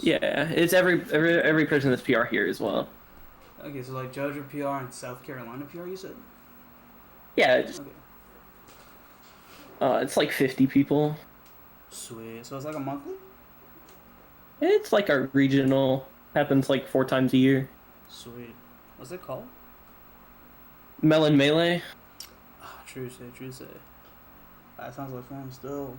Yeah, it's every person that's PR here as well. Okay, so like Georgia PR and South Carolina PR, you said? Yeah, just Okay. it's like 50 people. Sweet. So it's like a monthly? It's like our regional, happens like 4 times a year. Sweet. What's it called? Melon Melee. Ah, true say, true say. That sounds like fun still.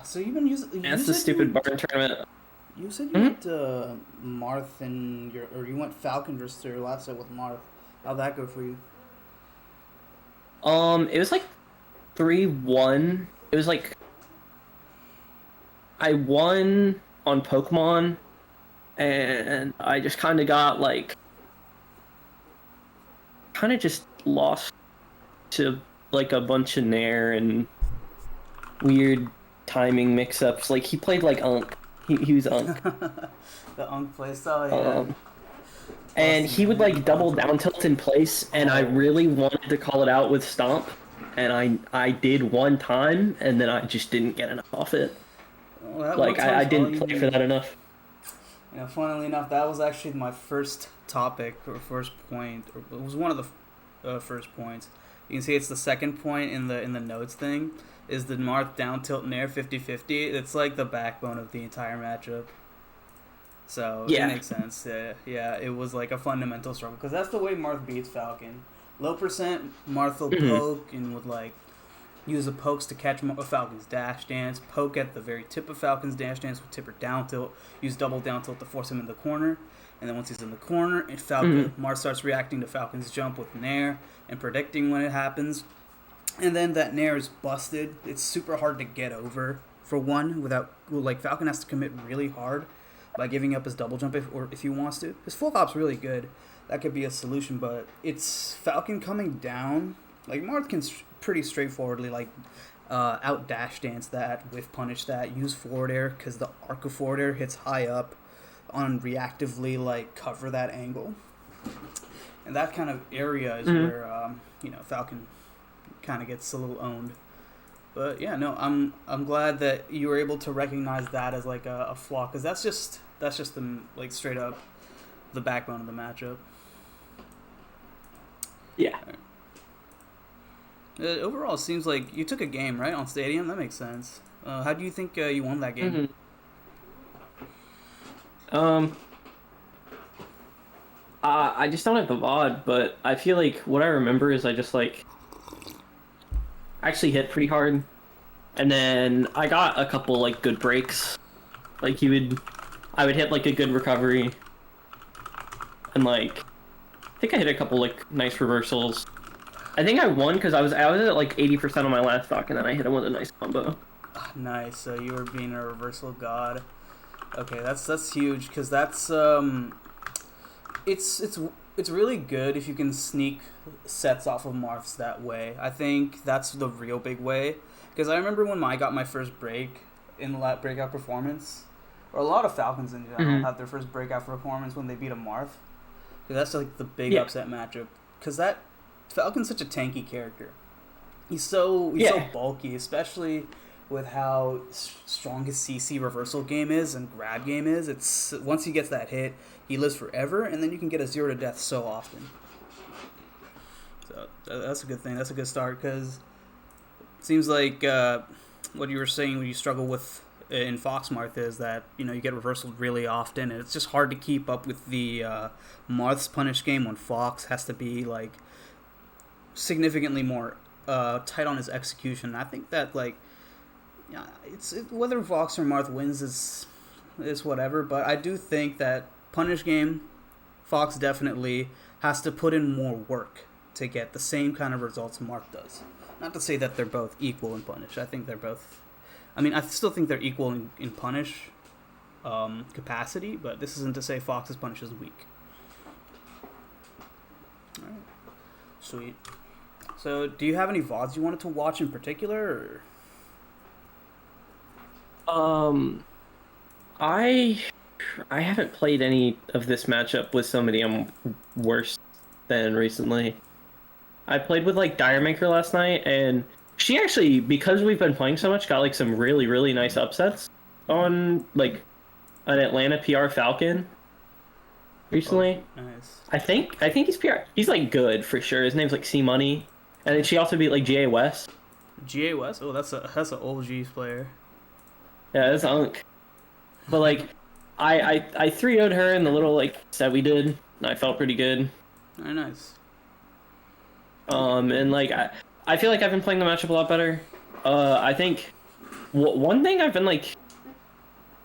So you've been using. You That's the said you stupid went. barn tournament. You said you Hmm. went to Marth and your, or you went Falcon versus your last set with Marth. How'd that go for you? It was like 3-1. It was like I won on Pokemon, and I just kind of got like kind of just lost to like a bunch of Nair and weird timing mix-ups. Like he played like Unk. He was Unk. The Unk playstyle, yeah. Um, and Busting he would like double control. down tilt in place, and I Oh, really wanted to call it out with Stomp, and I did one time, and then I just didn't get enough off it. well, that one Like I time's all didn't you play for need. that enough. You know, funnily enough, that was actually my first topic or first point, or it was one of the first points. You can see it's the second point in the notes thing. Is the Marth down tilt nair 50-50. It's like the backbone of the entire matchup. So it Yeah. makes sense. Yeah, it was like a fundamental struggle because that's the way Marth beats Falcon. Low percent, Marth will Hmm. poke and would like use the pokes to catch Falcon's dash dance. Poke at the very tip of Falcon's dash dance with tipper down tilt. Use double down tilt to force him in the corner. And then once he's in the corner, and Hmm. Marth starts reacting to Falcon's jump with nair and predicting when it happens. And then that nair is busted. It's super hard to get over for one without like Falcon has to commit really hard by giving up his double jump if he wants to. His full hop's really good. That could be a solution, but it's Falcon coming down. Like Marth can pretty straightforwardly like out dash dance that, whiff punish that, use forward air because the arc of forward air hits high up on reactively like cover that angle. And that kind of area is Hmm. where Falcon kind of gets a little owned. But yeah, no, I'm glad that you were able to recognize that as like a flaw because that's just the like straight up the backbone of the matchup. Yeah. Overall, it seems like you took a game right on Stadium. That makes sense. How do you think you won that game? Hmm. Um. I just don't have the VOD, but I feel like what I remember is I just like actually hit pretty hard, and then I got a couple like good breaks. Like I would hit like a good recovery, and like I think I hit a couple like nice reversals. I think I won because I was at like 80% on my last stock, and then I hit him with a nice combo. Nice. So you were being a reversal god. Okay, that's huge because that's it's really good if you can sneak sets off of Marths that way. I think that's the real big way. Because I remember when I got my first break in the breakout performance, or a lot of Falcons in general Hmm. had their first breakout performance when they beat a Marth. 'Cause that's like the big Yeah. upset matchup. Because that Falcon's such a tanky character. He's so Yeah. bulky, especially with how strong his CC reversal game is and grab game is. It's once he gets that hit, he lives forever, and then you can get a 0 to death so often. So that's a good thing. That's a good start because it seems like what you were saying when you struggle with in Fox Marth is that you get reversal really often, and it's just hard to keep up with the Marth's punish game when Fox has to be like significantly more tight on his execution. I think that like yeah, whether Fox or Marth wins is whatever, but I do think that punish game Fox definitely has to put in more work to get the same kind of results Marth does. Not to say that they're both equal in punish. I think they're both. I mean, I still think they're equal in punish capacity, but this isn't to say Fox's punish is weak. All right, sweet. So, do you have any VODs you wanted to watch in particular? Or? Um. I I haven't played any of this matchup with somebody I'm worse than recently. I played with like Diremaker last night, and she actually, because we've been playing so much, got like some really nice upsets on like an Atlanta PR Falcon recently. Oh, nice. I think he's PR. He's like good for sure. His name's like C Money, and then she also beat like GA West. GA West? Oh, that's an old G's player. Yeah, that's Unk. But like, I 3-0'd her in the little like set we did, and I felt pretty good. Very nice. And like I feel like I've been playing the matchup a lot better. I think one thing I've been like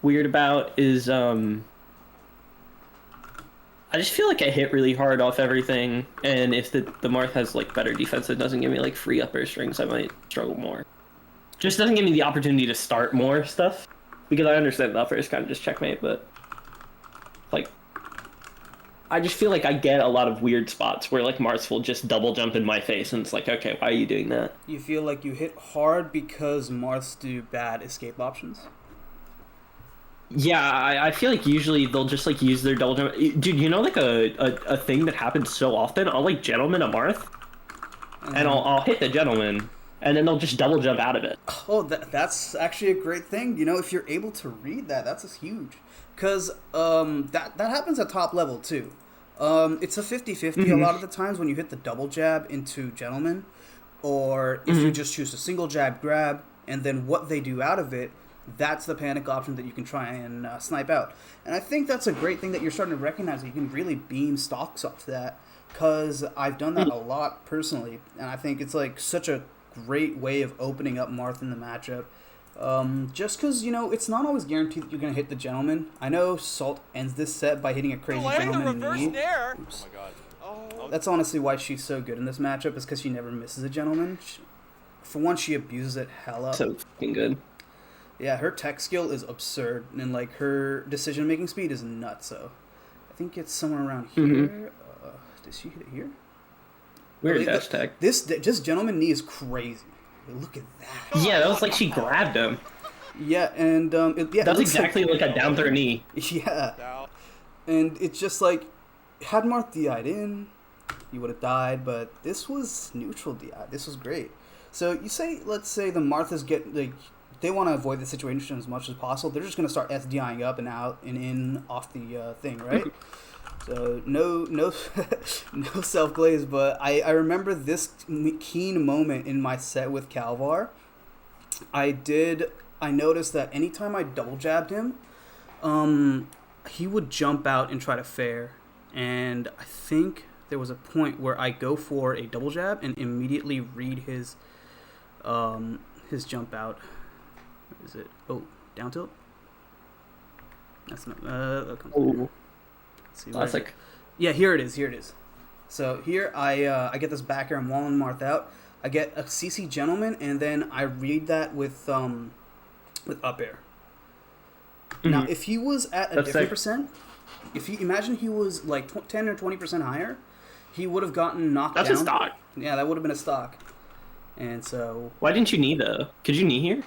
weird about is I just feel like I hit really hard off everything, and if the Marth has like better defense that doesn't give me like free upper strings, I might struggle more. Just doesn't give me the opportunity to start more stuff, because I understand the upper is kind of just checkmate, but like I just feel like I get a lot of weird spots where like Marth will just double jump in my face, and it's like, okay, why are you doing that? You feel like you hit hard because Marths do bad escape options? Yeah, I feel like usually they'll just like use their double jump. Dude, you know like a thing that happens so often? I'll like gentleman a Marth, and I'll hit the gentleman, and then they'll just double jump out of it. Oh, that's actually a great thing. You know, if you're able to read that, that's huge. Because that happens at top level too. It's a 50-50 a lot of the times when you hit the double jab into gentleman, or if you just choose a single jab grab, and then what they do out of it, that's the panic option that you can try and snipe out. And I think that's a great thing that you're starting to recognize, that you can really beam stocks off that, because I've done that a lot personally, and I think it's like such a great way of opening up Marth in the matchup. Just because, you know, it's not always guaranteed that you're going to hit the gentleman. I know Salt ends this set by hitting a crazy gentleman knee. Oops. Oh my god. Oh. That's honestly why she's so good in this matchup, is because she never misses a gentleman. For one, she abuses it hella. So fucking good. Yeah, her tech skill is absurd, and like her decision-making speed is nuts. So I think it's somewhere around here. Did she hit it here? Weird dash tech. This gentleman knee is crazy. Look at that. Yeah, that was like she grabbed him. Yeah, and that's exactly like a down throw knee. Yeah, and it's just like, had Marth DI'd in, you would have died, but this was neutral DI. This was great. So you say, let's say the Marthas get like, they want to avoid the situation as much as possible. They're just going to start SDIing up and out and in off the thing, right? So no no self glaze, but I remember this keen moment in my set with Calvar. I noticed that anytime I double jabbed him, he would jump out and try to fair, and I think there was a point where I go for a double jab and immediately read his jump out. What is it? Oh, down tilt. That's not. Classic. Yeah, here it is. So here I get this back air. I'm walling Marth out. I get a CC gentleman, and then I read that with up air. Now, if he was at a different percent, if you imagine he was like 10 or 20% higher, he would have gotten knocked down. That's a stock. Yeah, that would have been a stock. And so. Why didn't you knee though? Could you knee here?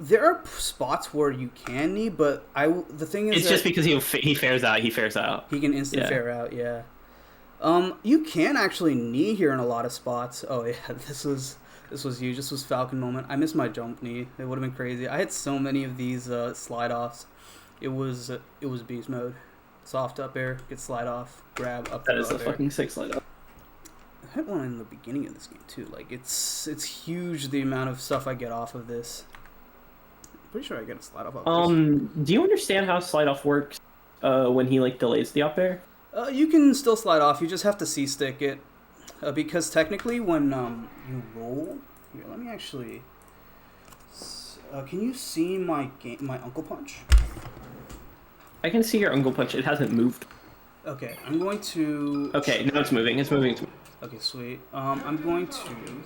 There are spots where you can knee, but the thing is, it's just because he fares out. He fares out. He can instant fare out. Yeah. You can actually knee here in a lot of spots. Oh yeah, this was huge. This was Falcon moment. I missed my jump knee. It would have been crazy. I had so many of these slide offs. It was beast mode. Soft up air, get slide off, grab up. That is a fucking sick slide off. I had one in the beginning of this game too. Like it's huge the amount of stuff I get off of this. I'm pretty sure I get a slide off. Do you understand how slide off works? When he like delays the up air? You can still slide off. You just have to C-stick it, because technically when you roll here, let me actually. Can you see my Uncle Punch? I can see your Uncle Punch. It hasn't moved. Okay, I'm going to. Okay, now it's moving. It's moving. Okay, sweet. I'm going to.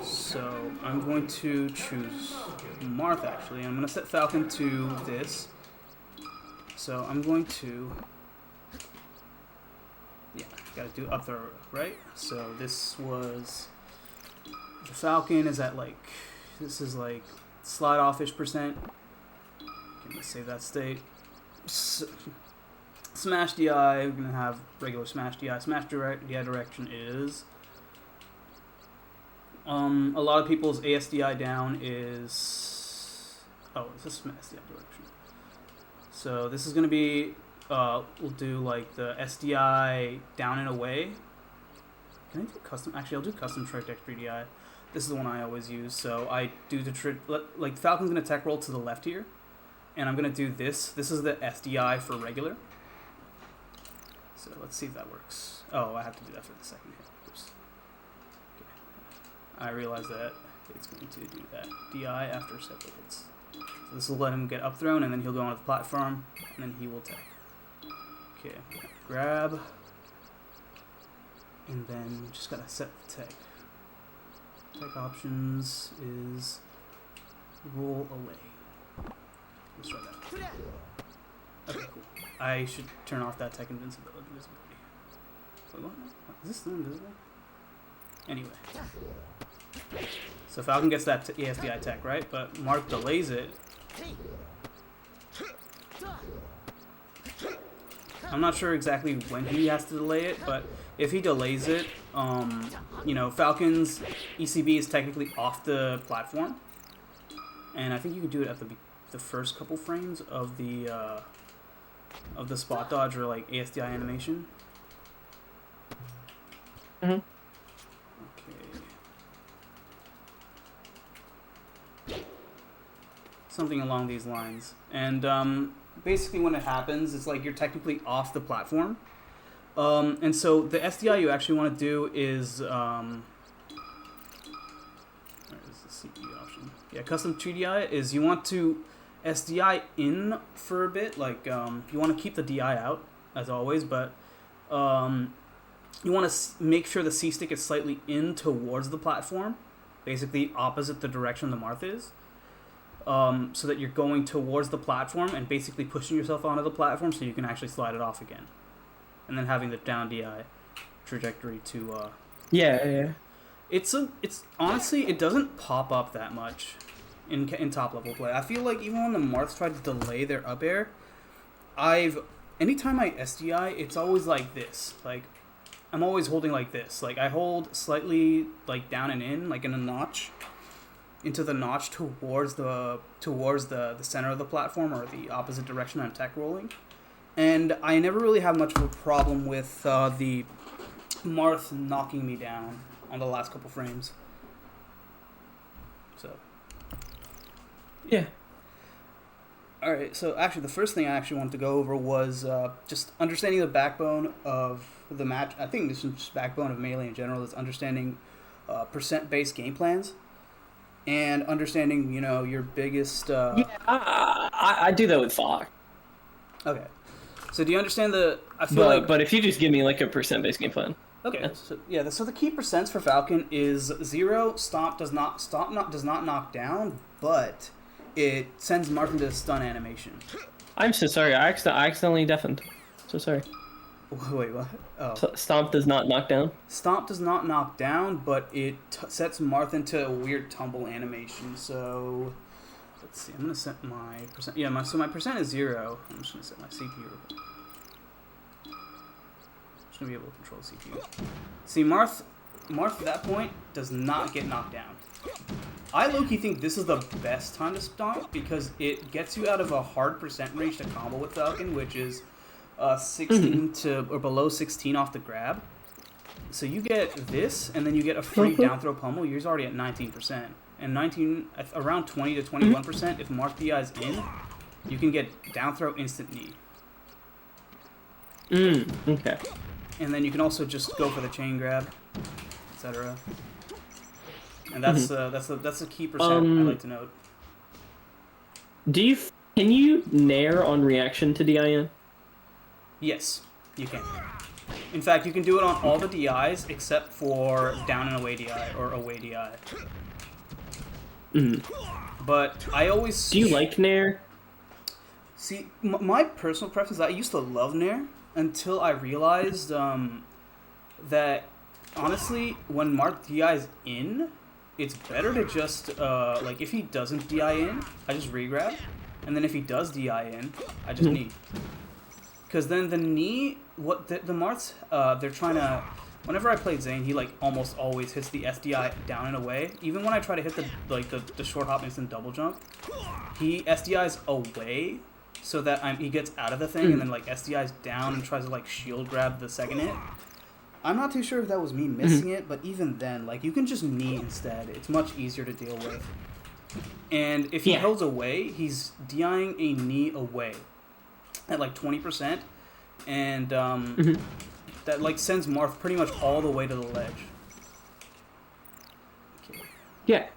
So I'm going to choose Marth actually. I'm going to set Falcon to this. So I'm going to. Yeah, gotta do up throw, right? So this was. The Falcon is at like. This is like slide off-ish percent. Can we save that state? Smash DI, we're going to have regular Smash DI. Smash DI direction is A lot of people's ASDI down is... Oh, is this SDI direction? So this is going to be... we'll do like the SDI down and away. Can I do custom? Actually, I'll do custom trajectory DI. This is the one I always use. So I do the... like Falcon's going to tech roll to the left here. And I'm going to do this. This is the SDI for regular. So let's see if that works. Oh, I have to do that for the second hit. Oops. Okay. I realize that it's going to do that DI after several hits. So this will let him get up thrown, and then he'll go onto the platform, and then he will tech. Okay, grab, and then just gotta set the tech. Tech options is roll away. Let's try that. Okay, cool. I should turn off that tech invisibility. Wait, what? Is this still invisible? Anyway. So Falcon gets that ASDI tech, right? But Marth delays it. I'm not sure exactly when he has to delay it, but if he delays it, you know, Falcon's ECB is technically off the platform. And I think you can do it at the first couple frames of the spot dodge or like ASDI animation. Mm-hmm. Okay. Something along these lines. And basically when it happens, it's like you're technically off the platform. And so the SDI you actually want to do is... where is the CPU option? Yeah, custom 3DI is you want to SDI in for a bit. Like, you want to keep the DI out, as always, but you want to make sure the C-stick is slightly in towards the platform, basically opposite the direction the Marth is, so that you're going towards the platform and basically pushing yourself onto the platform so you can actually slide it off again. And then having the down DI trajectory to... Yeah. It's honestly, it doesn't pop up that much in top level play. I feel like even when the Marths try to delay their up air, anytime I SDI, it's always like this. Like, I'm always holding like this. Like, I hold slightly like down and in, like in a notch, into the notch towards the center of the platform or the opposite direction I'm tech rolling. And I never really have much of a problem with the Marth knocking me down on the last couple frames. So. Yeah. Alright, so actually the first thing I actually wanted to go over was just understanding the backbone of the match. I think this is just backbone of Melee in general, is understanding percent-based game plans. And understanding, you know, your biggest... Yeah, I do that with Fox. Okay. So do you understand the... But if you just give me like a percent-based game plan. Okay, so the key percents for Falcon is 0, stomp does not knock down, but it sends Marth into stun animation. I'm so sorry, I accidentally deafened. So sorry. Wait, what? Oh. Stomp does not knock down? Stomp does not knock down, but it sets Marth into a weird tumble animation, so... Let's see, I'm going to set my percent... Yeah, so my percent is 0. I'm just going to set my CPU. Just going to be able to control the CPU. See, Marth at that point does not get knocked down. I low-key think this is the best time to stomp because it gets you out of a hard percent range to combo with Falcon, which is 16 to or below 16 off the grab. So you get this, and then you get a free down throw pummel. Yours already at 19%. And around 20 to 21%, if Marth DI is in, you can get down throw instant knee. Okay. And then you can also just go for the chain grab, etc. And that's a key percent I like to note. Can you nair on reaction to DIN? Yes, you can. In fact, you can do it on all the DIs except for down and away DI or away DI. But I always... Do you like nair? See, my personal preference, I used to love nair until I realized that, honestly, when Marth DI is in, it's better to just, like, if he doesn't DI in, I just regrab. And then if he does DI in, I just knee. Because then the knee, what the Marths, they're trying to whenever I played Zane, he like almost always hits the SDI down and away. Even when I try to hit the short hop instant double jump, he SDIs away so that he gets out of the thing and then like SDIs down and tries to like shield grab the second hit. I'm not too sure if that was me missing it, but even then, like, you can just knee instead. It's much easier to deal with. And if he holds away, he's DIing a knee away at like 20%, and that like sends Marth pretty much all the way to the ledge. Okay. Yeah.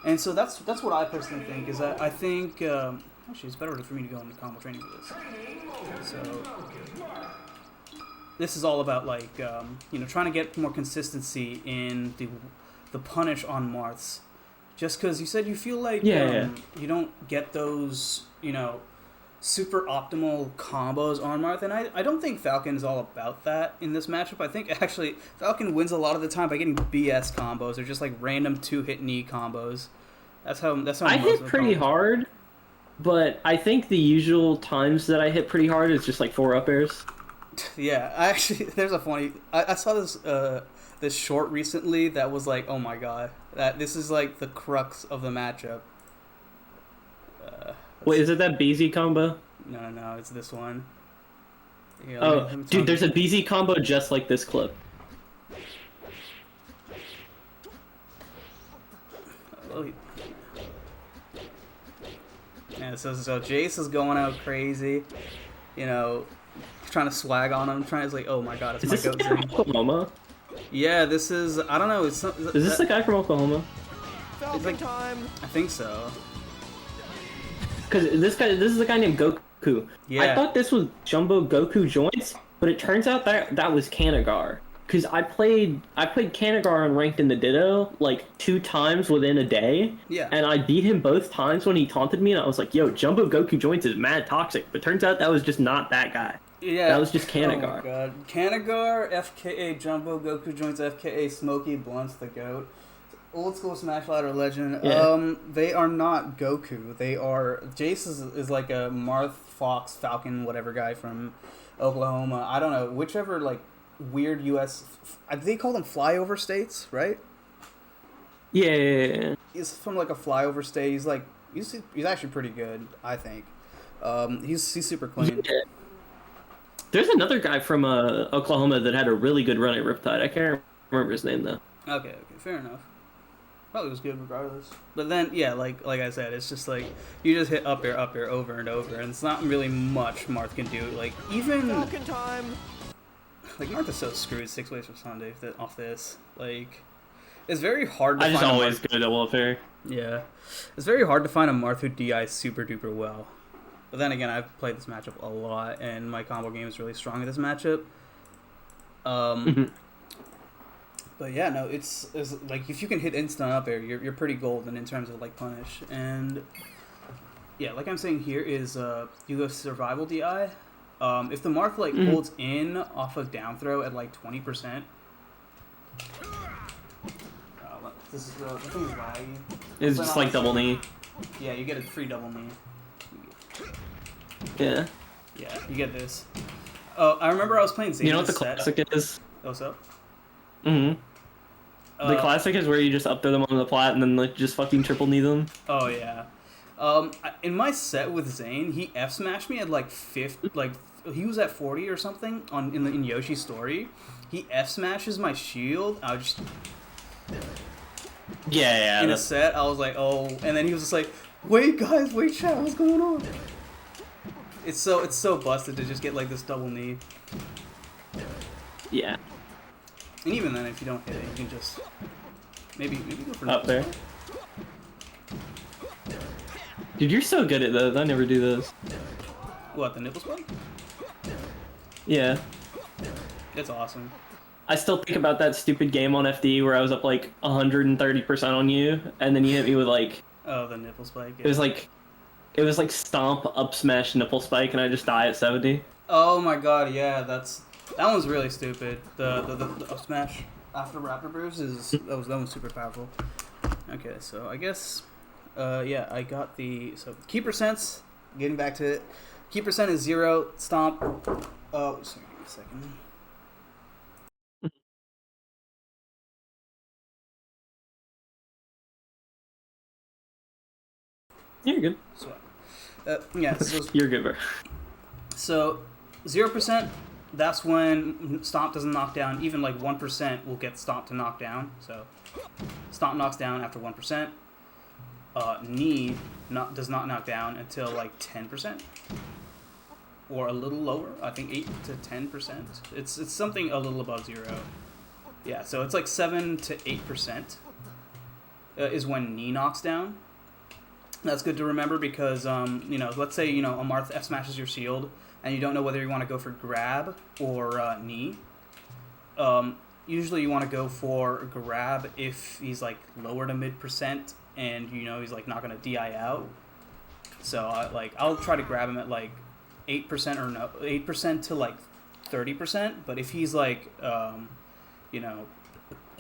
And so that's what I personally think, is that I think actually it's better for me to go into combo training for this. So this is all about like trying to get more consistency in the punish on Marths. Just because you said you feel like you don't get those super optimal combos on Marth, and I don't think Falcon is all about that in this matchup. I think actually Falcon wins a lot of the time by getting BS combos or just like random 2-hit knee combos. That's how I hit pretty hard, but I think the usual times that I hit pretty hard is just like 4 up airs. Yeah, there's a funny. I saw this short recently that was like, oh my god, this is like the crux of the matchup. Wait, is it that BZ combo? No, it's this one. Here, dude, there's a BZ combo just like this clip. Yeah, so Jace is going out crazy, trying to swag on him, trying to like, oh my god, it's my goat thing. Oklahoma? Yeah, this is, I don't know, it's is this the guy from Oklahoma? Falcon time. I think so. Because this is a guy named Goku. Yeah. I thought this was Jumbo Goku joints, but it turns out that was Kanagar. Because I played Kanagar on ranked in the Ditto like 2 times within a day. Yeah. And I beat him both times when he taunted me, and I was like, yo, Jumbo Goku joints is mad toxic. But turns out that was just not that guy. Yeah. That was just Kanagar. Oh my god. Kanagar, FKA Jumbo Goku joints, FKA Smokey Blunts the GOAT. Old school Smash Ladder legend. Yeah. They are not Goku. They are Jace is like a Marth, Fox, Falcon, whatever guy from Oklahoma. I don't know, whichever like weird U.S. They call them flyover states, right? Yeah. He's from like a flyover state. He's like he's actually pretty good, I think. He's super clean. Yeah. There's another guy from Oklahoma that had a really good run at Riptide. I can't remember his name though. Okay, fair enough. Probably was good regardless. But then, yeah, like I said, it's just like you just hit up air over and over, and it's not really much Marth can do. Like even Falcon time. Like Marth is so screwed 6 ways from Sunday off this. Like it's very hard to I find just always go to welfare. Yeah. It's very hard to find a Marth who DIs super duper well. But then again, I've played this matchup a lot, and my combo game is really strong in this matchup. But yeah, no, it's like if you can hit instant up air, you're pretty golden in terms of like punish. And yeah, like I'm saying here is you go survival DI. If the Marth like holds in off of down throw at like 20%. This is the thing is laggy. It's just like double knee. Yeah, you get a free double knee. Yeah. Yeah, you get this. Oh, I remember I was playing Zane. You know what the classic is? What's up? Mm-hmm. The classic is where you just up throw them on the plat and then like just fucking triple knee them. Oh yeah. In my set with Zane, he F smashed me at like 50. Like he was at 40 or something in Yoshi's story. He F smashes my shield. I just yeah. In a set, I was like, oh, and then he was just like, wait guys, wait chat, what's going on? It's so busted to just get like this double knee. Yeah. And even then, if you don't hit it, you can just maybe go for up there. Dude, you're so good at those. I never do those. What, the nipple spike? Yeah. It's awesome. I still think about that stupid game on FD where I was up like 130% on you, and then you hit me with like. Oh, the nipple spike. Yeah. It was like stomp up smash nipple spike, and I just die at 70. Oh my god, yeah, that one's really stupid. The up smash after Raptor Bruise that was super powerful. Okay, so I guess yeah, I got so key percents. Getting back to it, key percent is 0. Stomp. Oh, just give me a second. You're good. Yeah, so You're good, bro. So 0%, that's when Stomp doesn't knock down. Even like 1% will get Stomp to knock down. So Stomp knocks down after 1%. Knee does not knock down until like 10%. Or a little lower. I think 8 to 10%. It's something a little above 0. Yeah, so it's like 7 to 8% is when knee knocks down. That's good to remember because, let's say, a Marth F smashes your shield and you don't know whether you want to go for grab or knee. Usually you want to go for grab if he's like lower to mid percent and he's like not going to DI out. So I'll try to grab him at like 8% or 8% to like 30%. But if he's like, at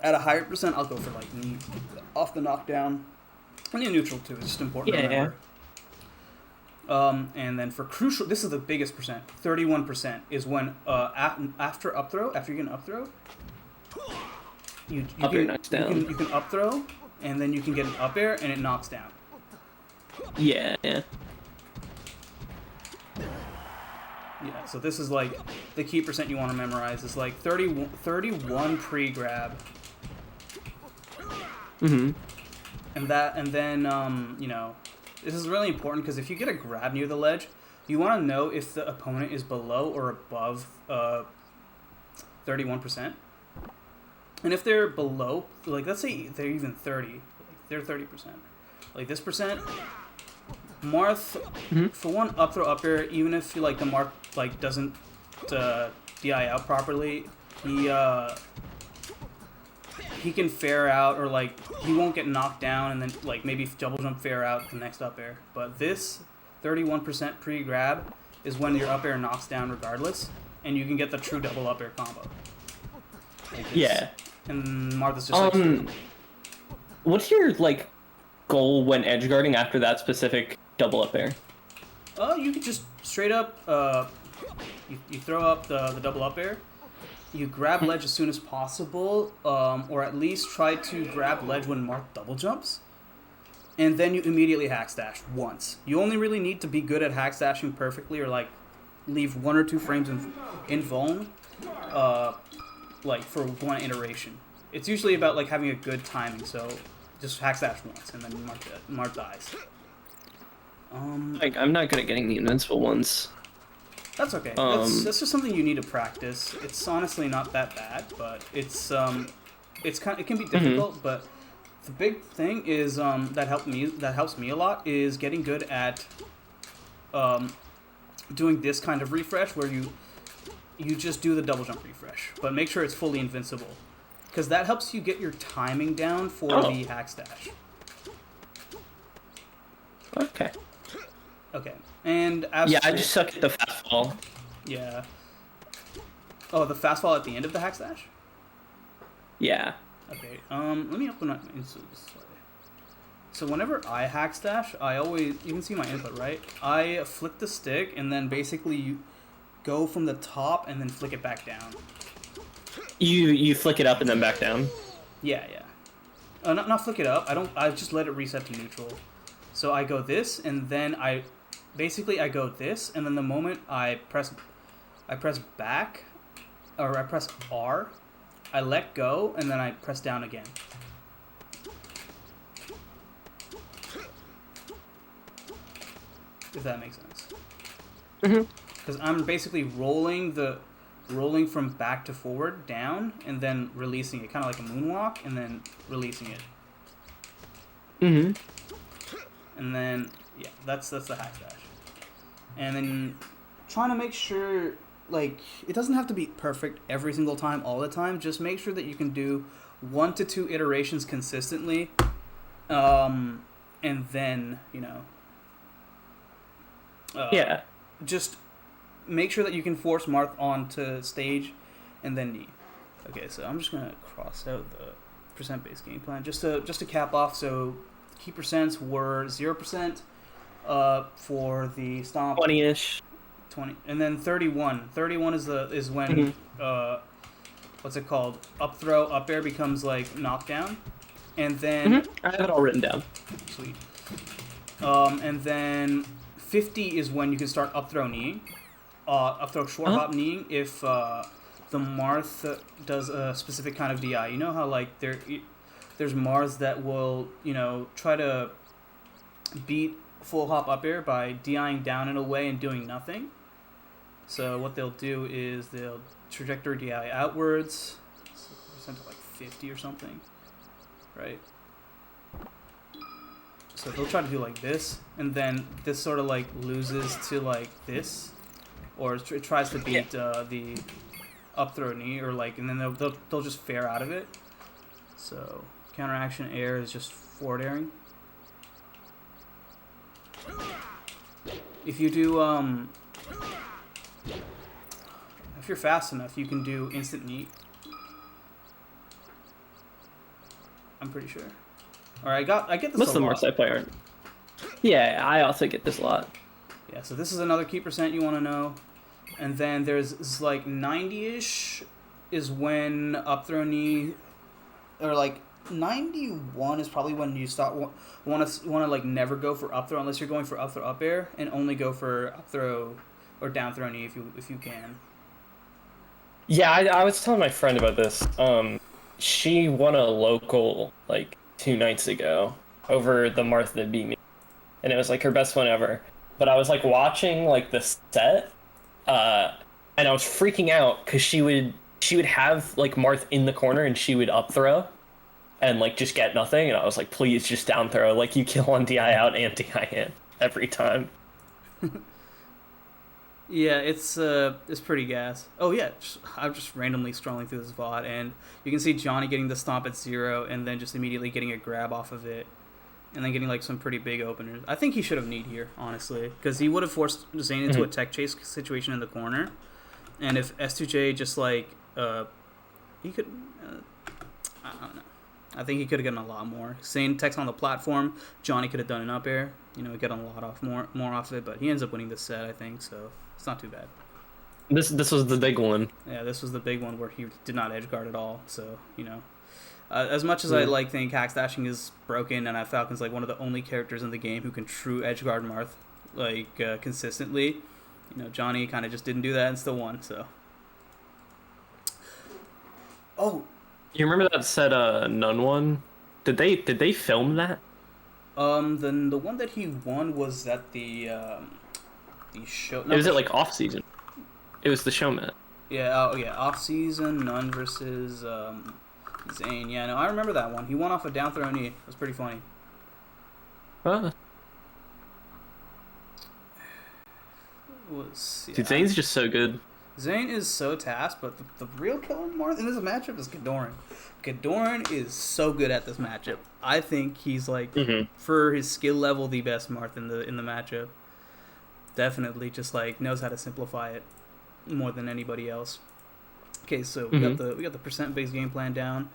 a higher percent, I'll go for like knee off the knockdown. And in neutral too, it's just important to remember. And then for crucial, this is the biggest percent. 31% is when after up throw, after you get an up throw, you can up throw, and then you can get an up air, and it knocks down. Yeah. Yeah, so this is like the key percent you want to memorize. Is like 31 pre-grab. Mm-hmm. And then, this is really important because if you get a grab near the ledge, you want to know if the opponent is below or above 31%. And if they're below, like let's say they're even 30, like they're 30%. Like this percent, Marth, for one up throw up air, even if the Marth like doesn't DI out properly, he can fair out, or like he won't get knocked down and then like maybe double jump fair out the next up air. But this 31% pre-grab is when your up air knocks down regardless, and you can get the true double up air combo. Like yeah. And Marth is just what's your like goal when edge guarding after that specific double up air? You could just straight up you throw up the double up air. You grab ledge as soon as possible, or at least try to grab ledge when Marth double jumps, and then you immediately hack stash once. You only really need to be good at hack stashing perfectly, or like leave 1 or 2 frames in vuln, like for one iteration. It's usually about like having a good timing, so just hack stash once and then Marth dies. I'm not good at getting the invincible ones. That's okay. That's just something you need to practice. It's honestly not that bad, but it can be difficult. But the big thing is that helps me a lot is getting good at doing this kind of refresh where you just do the double jump refresh, but make sure it's fully invincible, because that helps you get your timing down for the hack stash. Okay. Okay. And I just suck at the fast fall. Yeah. Oh, the fast fall at the end of the hack stash? Yeah. Okay. Let me open up my instance. So whenever I hack stash, you can see my input, right? I flick the stick and then basically you go from the top and then flick it back down. You flick it up and then back down? Yeah. Not flick it up. I just let it reset to neutral. So I go this, and then I go this, and then the moment I press back, or I press R, I let go, and then I press down again. If that makes sense. Because I'm basically rolling from back to forward, down, and then releasing it, kind of like a moonwalk, and then releasing it. And then, yeah, that's the hack stash. And then trying to make sure, like, it doesn't have to be perfect every single time, all the time. Just make sure that you can do 1 to 2 iterations consistently. And then, just make sure that you can force Marth onto stage and then knee. Okay, so I'm just going to cross out the percent-based game plan just to cap off. So key percents were 0% for the stomp, 20-ish, 20, and then 31. 31 is when what's it called? Up throw, up air becomes like knockdown, and then I have it all written down. Sweet. And then 50 is when you can start up throw kneeing. Up throw short hop kneeing if the Marth does a specific kind of DI. You know how like there's Marths that will, you know, try to beat full hop up air by DIing down in a way and doing nothing. So what they'll do is they'll trajectory DI outwards, something like 50 or something, right? So they'll try to do like this, and then this sort of like loses to like this, or it tries to beat the up throw knee, or like, and then they'll just fair out of it. So counteraction air is just forward airing. If you do if you're fast enough, you can do instant knee. I'm pretty sure. Or I get this Most a of the lot. Marths I play aren't. Yeah, I also get this a lot. Yeah, so this is another key percent you want to know. And then there's like 90-ish is when up throw knee, or like 91 is probably when you start want to like never go for up throw unless you're going for up throw up air, and only go for up throw or down throw knee if you can. Yeah, I was telling my friend about this. She won a local like 2 nights ago over the Marth that beat me, and it was like her best one ever. But I was like watching like the set, and I was freaking out because she would have like Marth in the corner and she would up throw, and like just get nothing. And I was like, please just down throw. Like you kill on DI out and DI in every time. Yeah, it's pretty gas. Oh yeah, I'm just randomly scrolling through this VOD, and you can see Johnny getting the stomp at 0, and then just immediately getting a grab off of it, and then getting like some pretty big openers. I think he should have kneed here, honestly, because he would have forced Zane into a tech chase situation in the corner, and if S2J just like he could, I don't know. I think he could have gotten a lot more. Zane techs on the platform, Johnny could have done an up air, you know, get a lot off more off of it, but he ends up winning this set, I think, so. It's not too bad. This was the big one. Yeah, this was the big one where he did not edge guard at all. So, you know, as much as I like think hack stashing is broken, and Falcon's like one of the only characters in the game who can true edge guard Marth like consistently, you know, Johnny kind of just didn't do that and still won. So. Oh. You remember that set Nun one? Did they film that? Then the one that he won was at the show. It was at like off season. It was the showman. Yeah, off season, None versus Zane. Yeah, no, I remember that one. He won off a down throw knee. It was pretty funny. Huh. Dude, Zane's just so good. Zane is so tasked, but the real killer Marth in this matchup is Gadoran. Gadoran is so good at this matchup. I think he's like, for his skill level, the best Marth in the matchup. Definitely, just like knows how to simplify it more than anybody else. Okay, so we got the percent-based game plan down.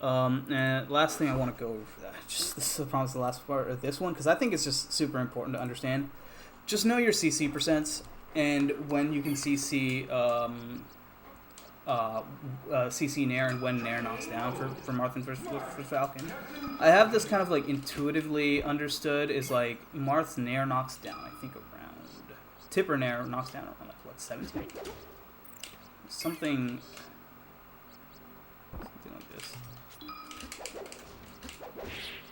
And last thing I want to go over for that. Just this is I promise the last part of this one because I think it's just super important to understand. Just know your CC percents and when you can CC CC Nair and when Nair knocks down for Marth and for Falcon. I have this kind of like intuitively understood is like Marth's Nair knocks down, I think around Tipper Nair knocks down around like what, 17? Something like this.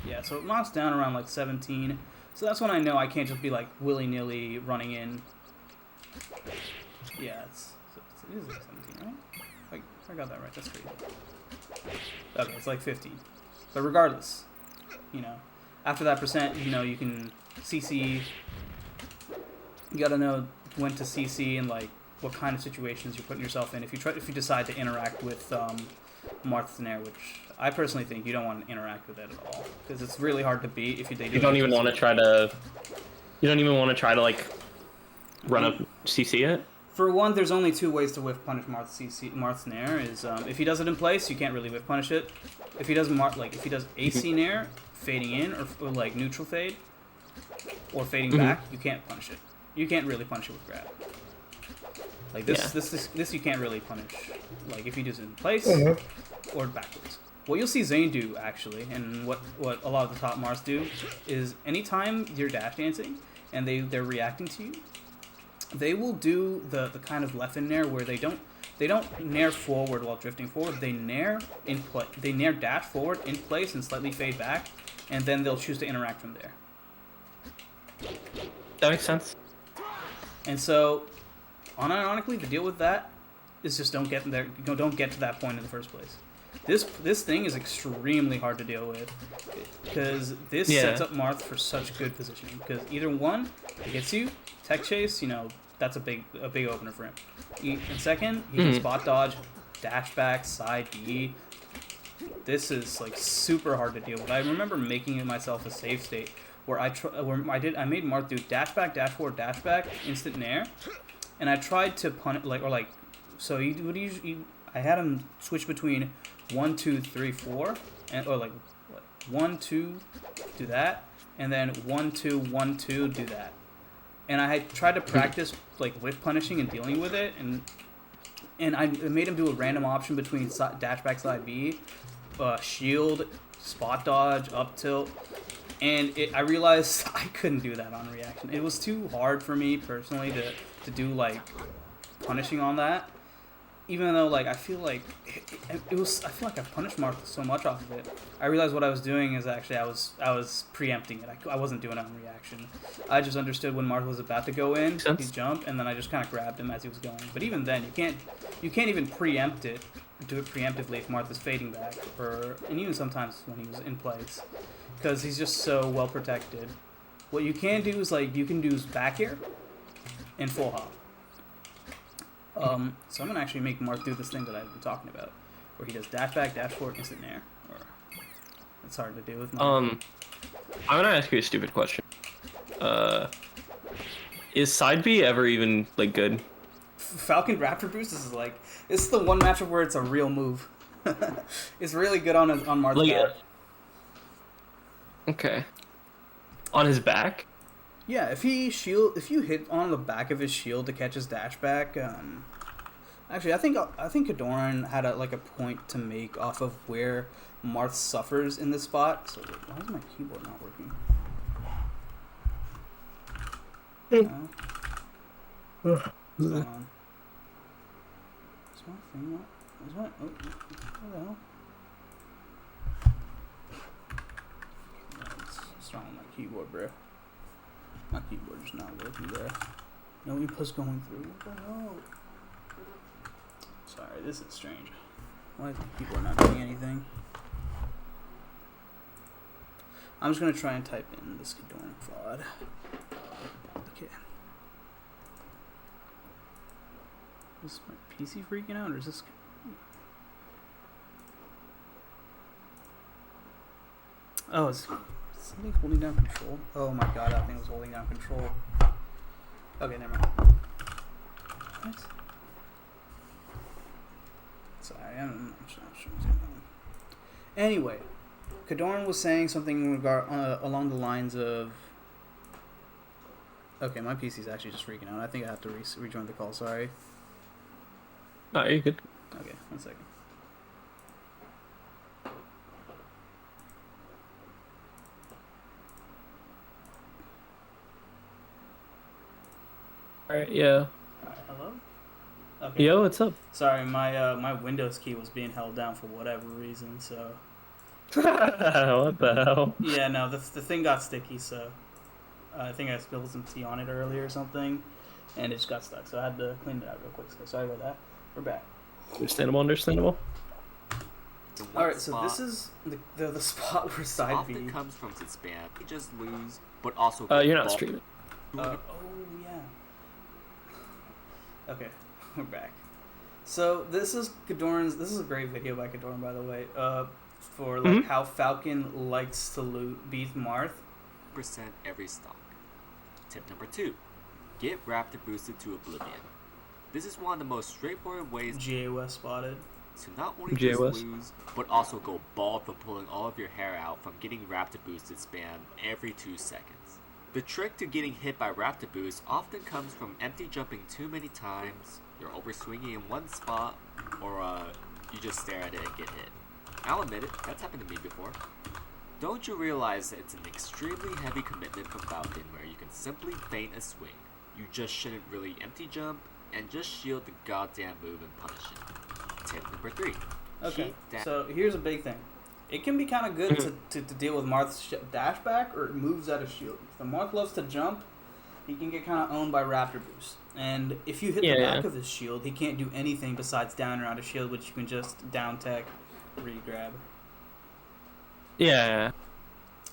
Yeah, so it knocks down around like 17. So that's when I know I can't just be like willy-nilly running in. Yeah, it is like 17, right? Like, I got that right, that's crazy. Okay, it's like 15. But regardless, you know, after that percent, you know, you can CC. You gotta know when to CC and like what kind of situations you're putting yourself in. If you decide to interact with Marth's Nair, which I personally think you don't want to interact with it at all because it's really hard to beat if you don't even want to try to. You don't even want to try to like run up CC it. For one, there's only 2 ways to whiff punish Marth's Nair. Is if he does it in place, you can't really whiff punish it. If he does if he does AC Nair, fading in or like neutral fade, or fading back, you can't punish it. You can't really punish it with grab. Like this you can't really punish. Like if he does it in place or backwards. what you'll see Zane do, actually, and what a lot of the top Marths do, is anytime you're dash dancing and they're reacting to you, they will do the kind of left and nair where they don't nair forward while drifting forward. They nair dash forward in place and slightly fade back, and then they'll choose to interact from there. That makes sense. And so, unironically, the deal with that is just don't get there. Don't get to that point in the first place. This thing is extremely hard to deal with because this sets up Marth for such good positioning. Because either one, it hits you, tech chase, that's a big opener for him. And second, he can spot dodge, dash back, side B. This is like super hard to deal with. I remember making it myself a save state where I made Marth do dash back, dash forward, dash back, instant nair, and I tried to punish so he would usually I had him switch between 1, 2, 3, 4, and 1, 2, do that, and then 1, 2, 1, 2, do that. And I had tried to practice like whip punishing and dealing with it, and I made him do a random option between dash back side B, shield, spot dodge, up tilt, and I realized I couldn't do that on reaction. It was too hard for me personally to do like punishing on that. Even though like I feel like I feel like I punished Marth so much off of it. I realized what I was doing is actually I was preempting it. I wasn't doing it on reaction. I just understood when Marth was about to go in, he'd jump, and then I just kind of grabbed him as he was going. But even then, you can't even preempt it, do it preemptively if Marth is fading back, and even sometimes when he was in place, because he's just so well protected. What you can do is like you can do back air and full hop. So I'm gonna actually make Marth do this thing that I've been talking about, where he does dash back, dash forward, instant nair. It's hard to do with Marth. I'm gonna ask you a stupid question. Is side B ever even like good? Falcon Raptor boost is this is the one matchup where it's a real move. It's really good on Marth's back. Okay. On his back? Yeah, if you hit on the back of his shield to catch his dash back, actually I think Kadoran had a point to make off of where Marth suffers in this spot. So why is my keyboard not working? What's going on? Is my thing not? What the hell? What's wrong with my keyboard, bro? My keyboard is not working, bro. No input's going through. What the hell? Sorry, this is strange. Why is the keyboard not doing anything? I'm just gonna try and type in this Kadoran fraud. Okay. Is my PC freaking out, or is this? Oh, is something holding down control? Oh my god, that thing was holding down control. Okay, never mind. What? Sorry, I'm not sure what's going on. Anyway, Kadoran was saying something along the lines of... Okay, my PC's actually just freaking out. I think I have to rejoin the call, sorry. No, you're good. Okay, 1 second. Alright, yeah. Alright, hello? Okay. Yo, what's up? Sorry, my Windows key was being held down for whatever reason, so... What the hell? Yeah, no, the thing got sticky, so... I think I spilled some tea on it earlier or something, and it just got stuck, so I had to clean it out real quick, so sorry about that. We're back. Understandable. Alright, so this is the spot where side often B... comes from its spam. You just lose, but also... You're not streaming. oh, yeah. Okay, we're back. So this is Kadoran's... This is a great video by Kadoran, by the way, for like how Falcon likes to beat Marth. % every stock. Tip number 2. Get Raptor boosted to oblivion. This is one of the most straightforward ways JOS spotted. to not only just lose, but also go bald from pulling all of your hair out from getting Raptor boosted spam every 2 seconds. The trick to getting hit by Raptor boost often comes from empty jumping too many times, you're over swinging in one spot, or you just stare at it and get hit. I'll admit it, that's happened to me before. Don't you realize that it's an extremely heavy commitment from Falcon where you can simply feint a swing? You just shouldn't really empty jump and just shield the goddamn move and punish it. Tip number 3. Okay, so here's a big thing. It can be kind of good to deal with Marth's dash back or moves out of shield. If the Marth loves to jump, he can get kind of owned by Raptor Boost. And if you hit the back of his shield, he can't do anything besides down or out of shield, which you can just down tech, re-grab. Yeah.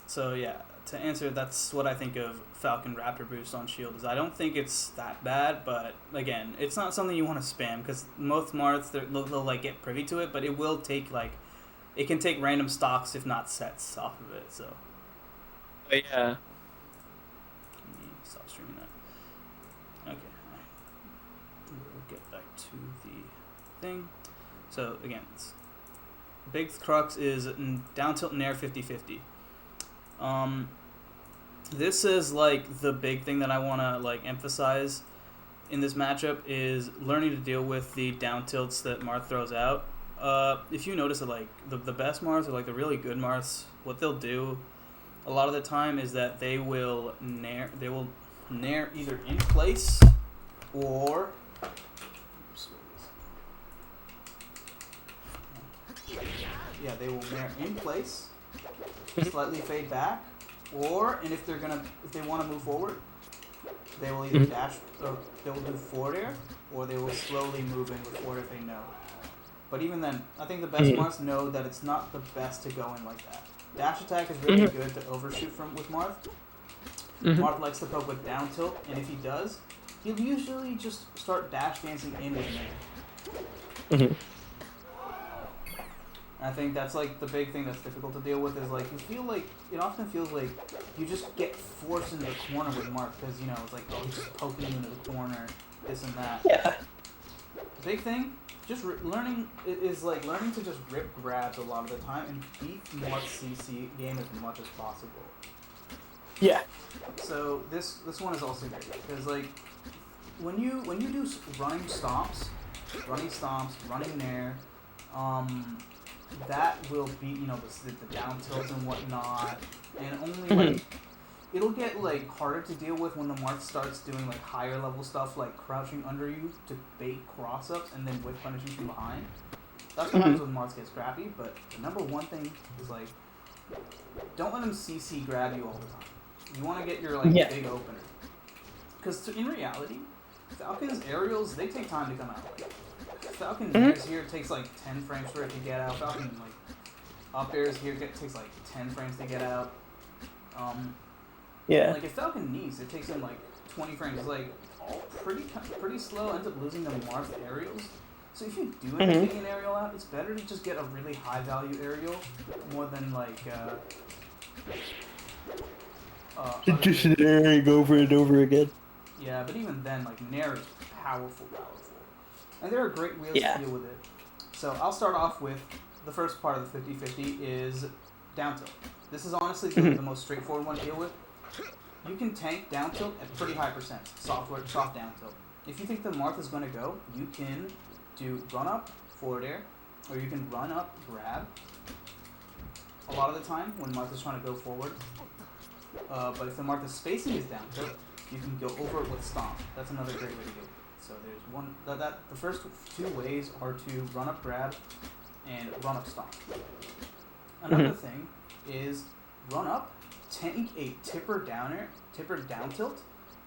So yeah, to answer, that's what I think of Falcon Raptor Boost on shield. Is I don't think it's that bad, but again, it's not something you want to spam because most Marths they'll like get privy to it, but it will take like, it can take random stocks if not sets off of it. So. But yeah. Let me stop streaming that. Okay. We'll get back to the thing. So again, big crux is down tilt nair 50-50. This is like the big thing that I want to like emphasize in this matchup is learning to deal with the down tilts that Marth throws out. If you notice that like the best Marths or like the really good Marths, what they'll do a lot of the time is that they will nair either in place or they will nair in place, slightly fade back, or and if they want to move forward, they will either dash or they will do forward air, or they will slowly move in with forward if they know. But even then, I think the best Marths know that it's not the best to go in like that. Dash attack is really good to overshoot with Marth. Marth likes to poke with down tilt, and if he does, he'll usually just start dash dancing in with nair. I think that's like the big thing that's difficult to deal with is like you feel like it often feels like you just get forced into the corner with Marth because you know it's like oh he's just poking you into the corner, this and that. Yeah. The big thing, just learning is like learning to just rip grabs a lot of the time and beat Marth's CC game as much as possible. Yeah. So this one is also great because like when you do running stomps, running nair, that will beat the down tilts and whatnot, and only like it'll get like harder to deal with when the Marth starts doing like higher level stuff like crouching under you to bait cross ups and then whip punish you from behind. That's what happens when Marth gets scrappy. But the number one thing is like don't let him CC grab you all the time. You want to get your like big opener because in reality, Falcon's aerials they take time to come out. Like, Falcon airs here takes like 10 frames for it to get out. Falcon like up airs here takes like 10 frames to get out. Like if Falcon knees, it takes him like 20 frames. It's like all pretty slow. Ends up losing the Marth aerials. So if you do end up getting an aerial out, it's better to just get a really high value aerial more than like just naring over and over again. Yeah, but even then, like nair is powerful. And there are great ways to deal with it. So I'll start off with the first part of the 50-50 is down tilt. This is honestly the most straightforward one to deal with. You can tank down tilt at pretty high percent, soft down tilt. If you think the Marth is going to go, you can do run up, forward air, or you can run up, grab. A lot of the time when Marth is trying to go forward. But if the Marth is spacing his down tilt, you can go over it with stomp. That's another great way to do it. So there's one the first two ways are to run up grab and run up stomp. Another thing is run up, tank a tipper down tilt,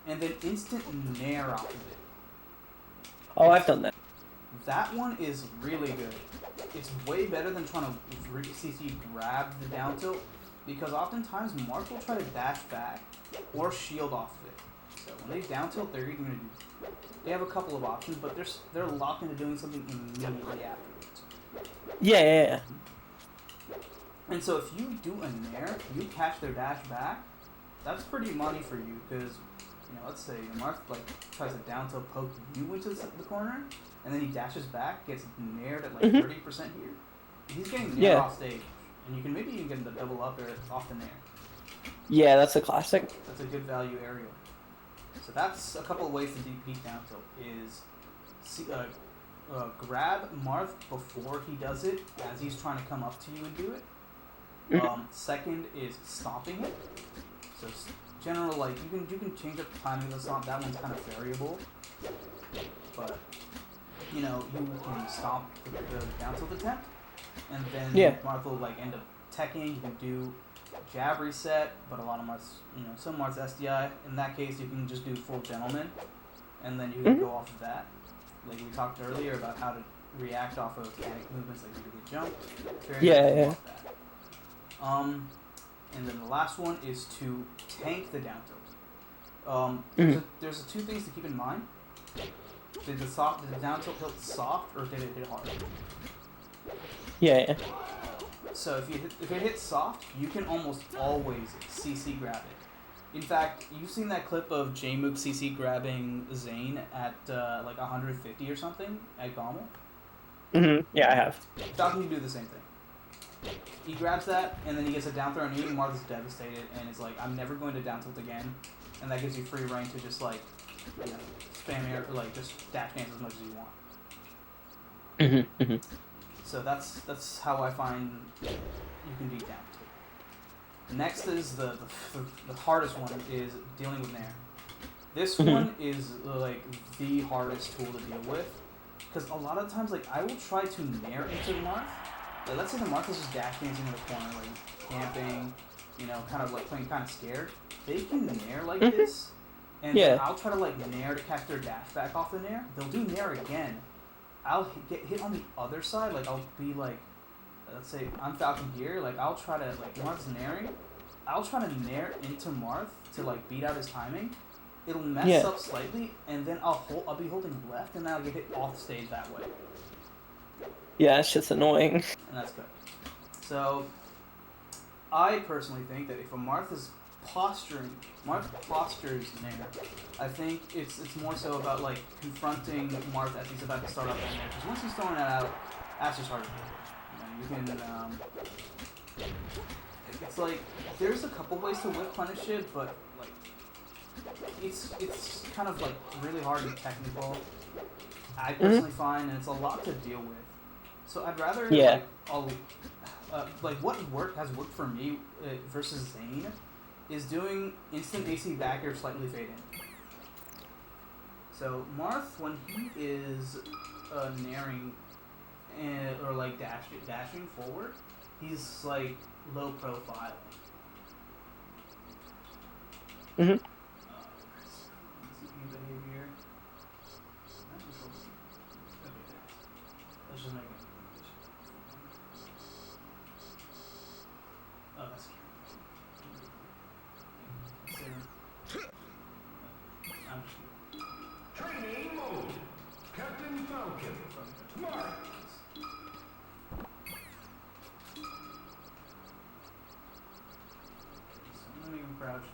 and then instant nair off of it. Oh, I've done that. That one is really good. It's way better than trying to CC grab the down tilt because oftentimes Marth will try to dash back or shield off of it. So when they down tilt, they're even going to do. They have a couple of options, but they're locked into doing something immediately afterwards. Yeah. And so if you do a nair, you catch their dash back, that's pretty money for you because, let's say Marth like tries to down tilt poke you into the corner, and then he dashes back, gets naired at like 30% here. He's getting nair off stage, and you can maybe even get him to double up or off the nair. Yeah, that's a classic. That's a good value aerial. So that's a couple of ways to beat down tilt is grab Marth before he does it, as he's trying to come up to you and do it. Second is stopping it. So general, like, you can change up the timing of the stomp. That one's kind of variable, but you know, you can stop the down tilt attempt, and then Marth will like end up teching. You can do jab reset, but a lot of Marths, you know, some Marths SDI. In that case, you can just do full gentleman, and then you can go off of that. Like we talked earlier about how to react off of panic movements, like you can jump. Off that. And then the last one is to tank the down tilt. There's two things to keep in mind. Did the down tilt hit soft or did it hit hard? Yeah. So if it hits soft, you can almost always CC grab it. In fact, you've seen that clip of Jmook CC grabbing Zane at like 150 or something at Gommel? Yeah, I have. Falcon can do the same thing. He grabs that, and then he gets a down throw, and even Marth is devastated, and it's like, I'm never going to down tilt again. And that gives you free reign to just like, you know, spam air, or like just dash dance as much as you want. So that's how I find you can beat down tilt. Next is the hardest one is dealing with Nair. This one is like the hardest tool to deal with, because a lot of times like I will try to Nair into Marth. Like, let's say the Marth is just dash dancing in the corner, like camping, you know, kind of like playing kind of scared. They can Nair like this, and then I'll try to like Nair to catch their dash back off the Nair. They'll do Nair again. I'll get hit on the other side. Like I'll be like, let's say I'm Falcon here. Like I'll try to like Marth's Nairing. I'll try to Nair into Marth to like beat out his timing. It'll mess up slightly, and then I'll be holding left, and then I'll get hit off stage that way. Yeah, it's just annoying. And that's good. So, I personally think that if a Marth is Marth postures Nair, I think it's more so about like confronting Marth as he's about to start off that Nair. Because once he's throwing that out, that's just hard to do. You know, you can, it's like, there's a couple ways to whip punish it, but like, it's kind of like really hard and technical. I personally find, and it's a lot to deal with. So I'd rather like what has worked for me versus Zane is doing instant AC back air slightly fade in. So Marth, when he is nairing or like dashing forward, he's like low profile. Behavior. Let's just make it. Oh, that's Training mode. Captain Falcon. Marth. Crouch.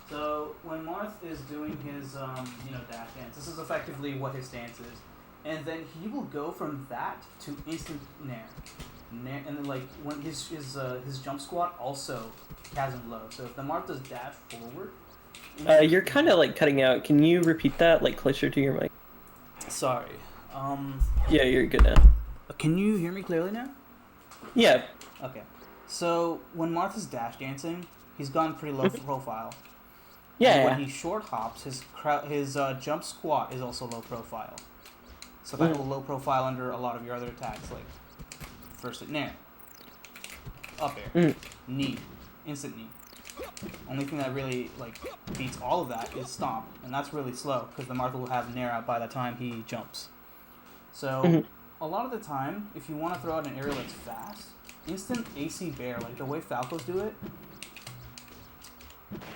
So when Marth is doing his dash dance, this is effectively what his stance is, and then he will go from that to instant nair, and then like when his jump squat also chasm low. So if the Marth does dash forward, you're kind of like cutting out. Can you repeat that like closer to your mic? Sorry. Yeah, you're good now. Can you hear me clearly now? Yeah. Okay. So when Marth is dash dancing, he's gone pretty low profile. Yeah. And when he short hops, his jump squat is also low profile. So that will low profile under a lot of your other attacks, like first at nair, up air, knee, instant knee. Only thing that really like beats all of that is stomp, and that's really slow because the Marth will have nair out by the time he jumps. So a lot of the time, if you want to throw out an aerial that's fast, instant AC bear, like the way Falcos do it,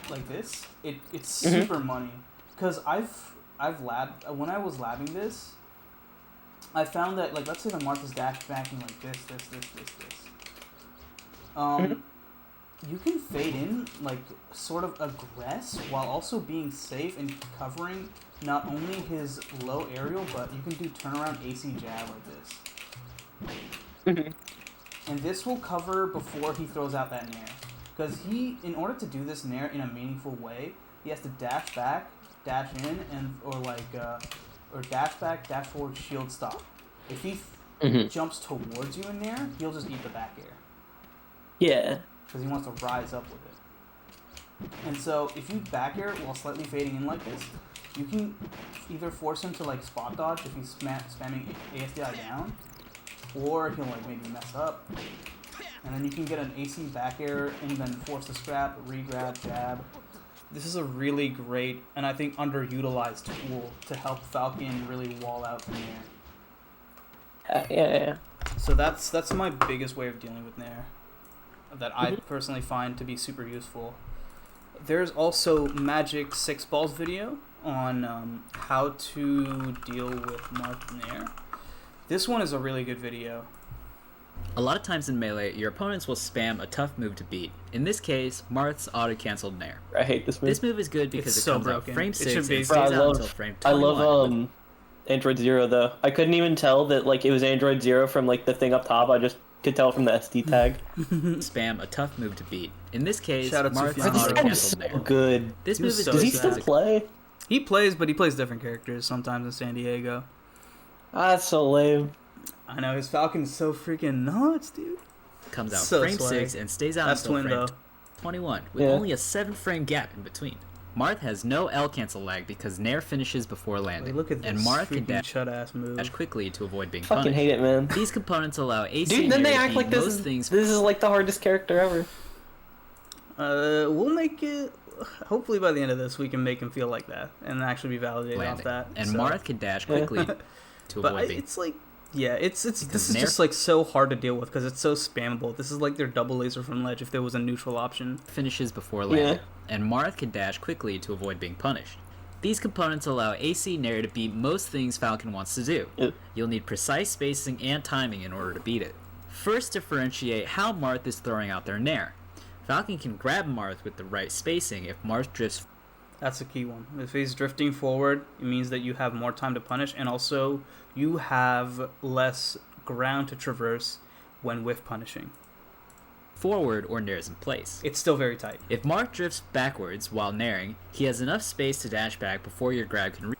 like this, it's super money. Because when I was labbing this, I found that, like, let's say the Marth is dash backing like this. You can fade in, like, sort of aggress while also being safe and covering not only his low aerial, but you can do turnaround AC jab like this. And this will cover before he throws out that nair. Because in order to do this nair in a meaningful way, he has to dash back, dash in, or dash back, dash forward, shield stop. If he jumps towards you in Nair, he'll just eat the back air. Yeah. Because he wants to rise up with it. And so, if you back air while slightly fading in like this, you can either force him to like spot dodge if he's spamming ASDI down, or he'll like maybe mess up. And then you can get an AC back air and then force the scrap, re-grab, jab. This is a really great and I think underutilized tool to help Falcon really wall out from Nair. Yeah. So that's my biggest way of dealing with Nair that I personally find to be super useful. There's also Magic 6 Balls video on how to deal with Marth Nair. This one is a really good video. A lot of times in Melee, your opponents will spam a tough move to beat. In this case, Marth's auto-cancelled Nair. I hate this move. This move is good because It's it so comes out broken. frame It 6 should and be. stays I out love- until frame I 21. love Android Zero though. I couldn't even tell that like it was Android Zero from like the thing up top. I just could tell from the SD tag. Spam a tough move to beat. In this case, Shout out to Marth's Fiona. This guy's auto-cancelled so Nair. good. This He move was is so Does good he sad. still because play? He plays, but he plays different characters sometimes in San Diego. That's so lame. I know, his Falcon is so freaking nuts, dude. it comes out So frame swag. 6 and stays out That's until twin, frame though. 21, with Yeah. only a 7-frame gap in between. Marth has no L cancel lag because Nair finishes before landing, Wait, look at this and Marth can freaking chud-ass move. dash quickly to avoid being Fucking punished. hate it, man. These components allow AC Dude, then Nair they to act beat like this most is things. this is like the hardest character ever. We'll make it... Hopefully by the end of this, we can make him feel like that and actually be validated landing. off that. And so. Marth can dash quickly to But avoid being. it's like... Yeah, it's this is Nair- just like so hard to deal with because it's so spammable. This is like their double laser from ledge if there was a neutral option. Finishes before landing, and Marth can dash quickly to avoid being punished. These components allow AC Nair to beat most things Falcon wants to do. Yep. You'll need precise spacing and timing in order to beat it. First, differentiate how Marth is throwing out their Nair. Falcon can grab Marth with the right spacing if Marth drifts. That's a key one. If he's drifting forward, it means that you have more time to punish, and also you have less ground to traverse when whiff punishing. forward or Nair's in place. It's still very tight. If Marth drifts backwards while Nairing, he has enough space to dash back before your grab can reach.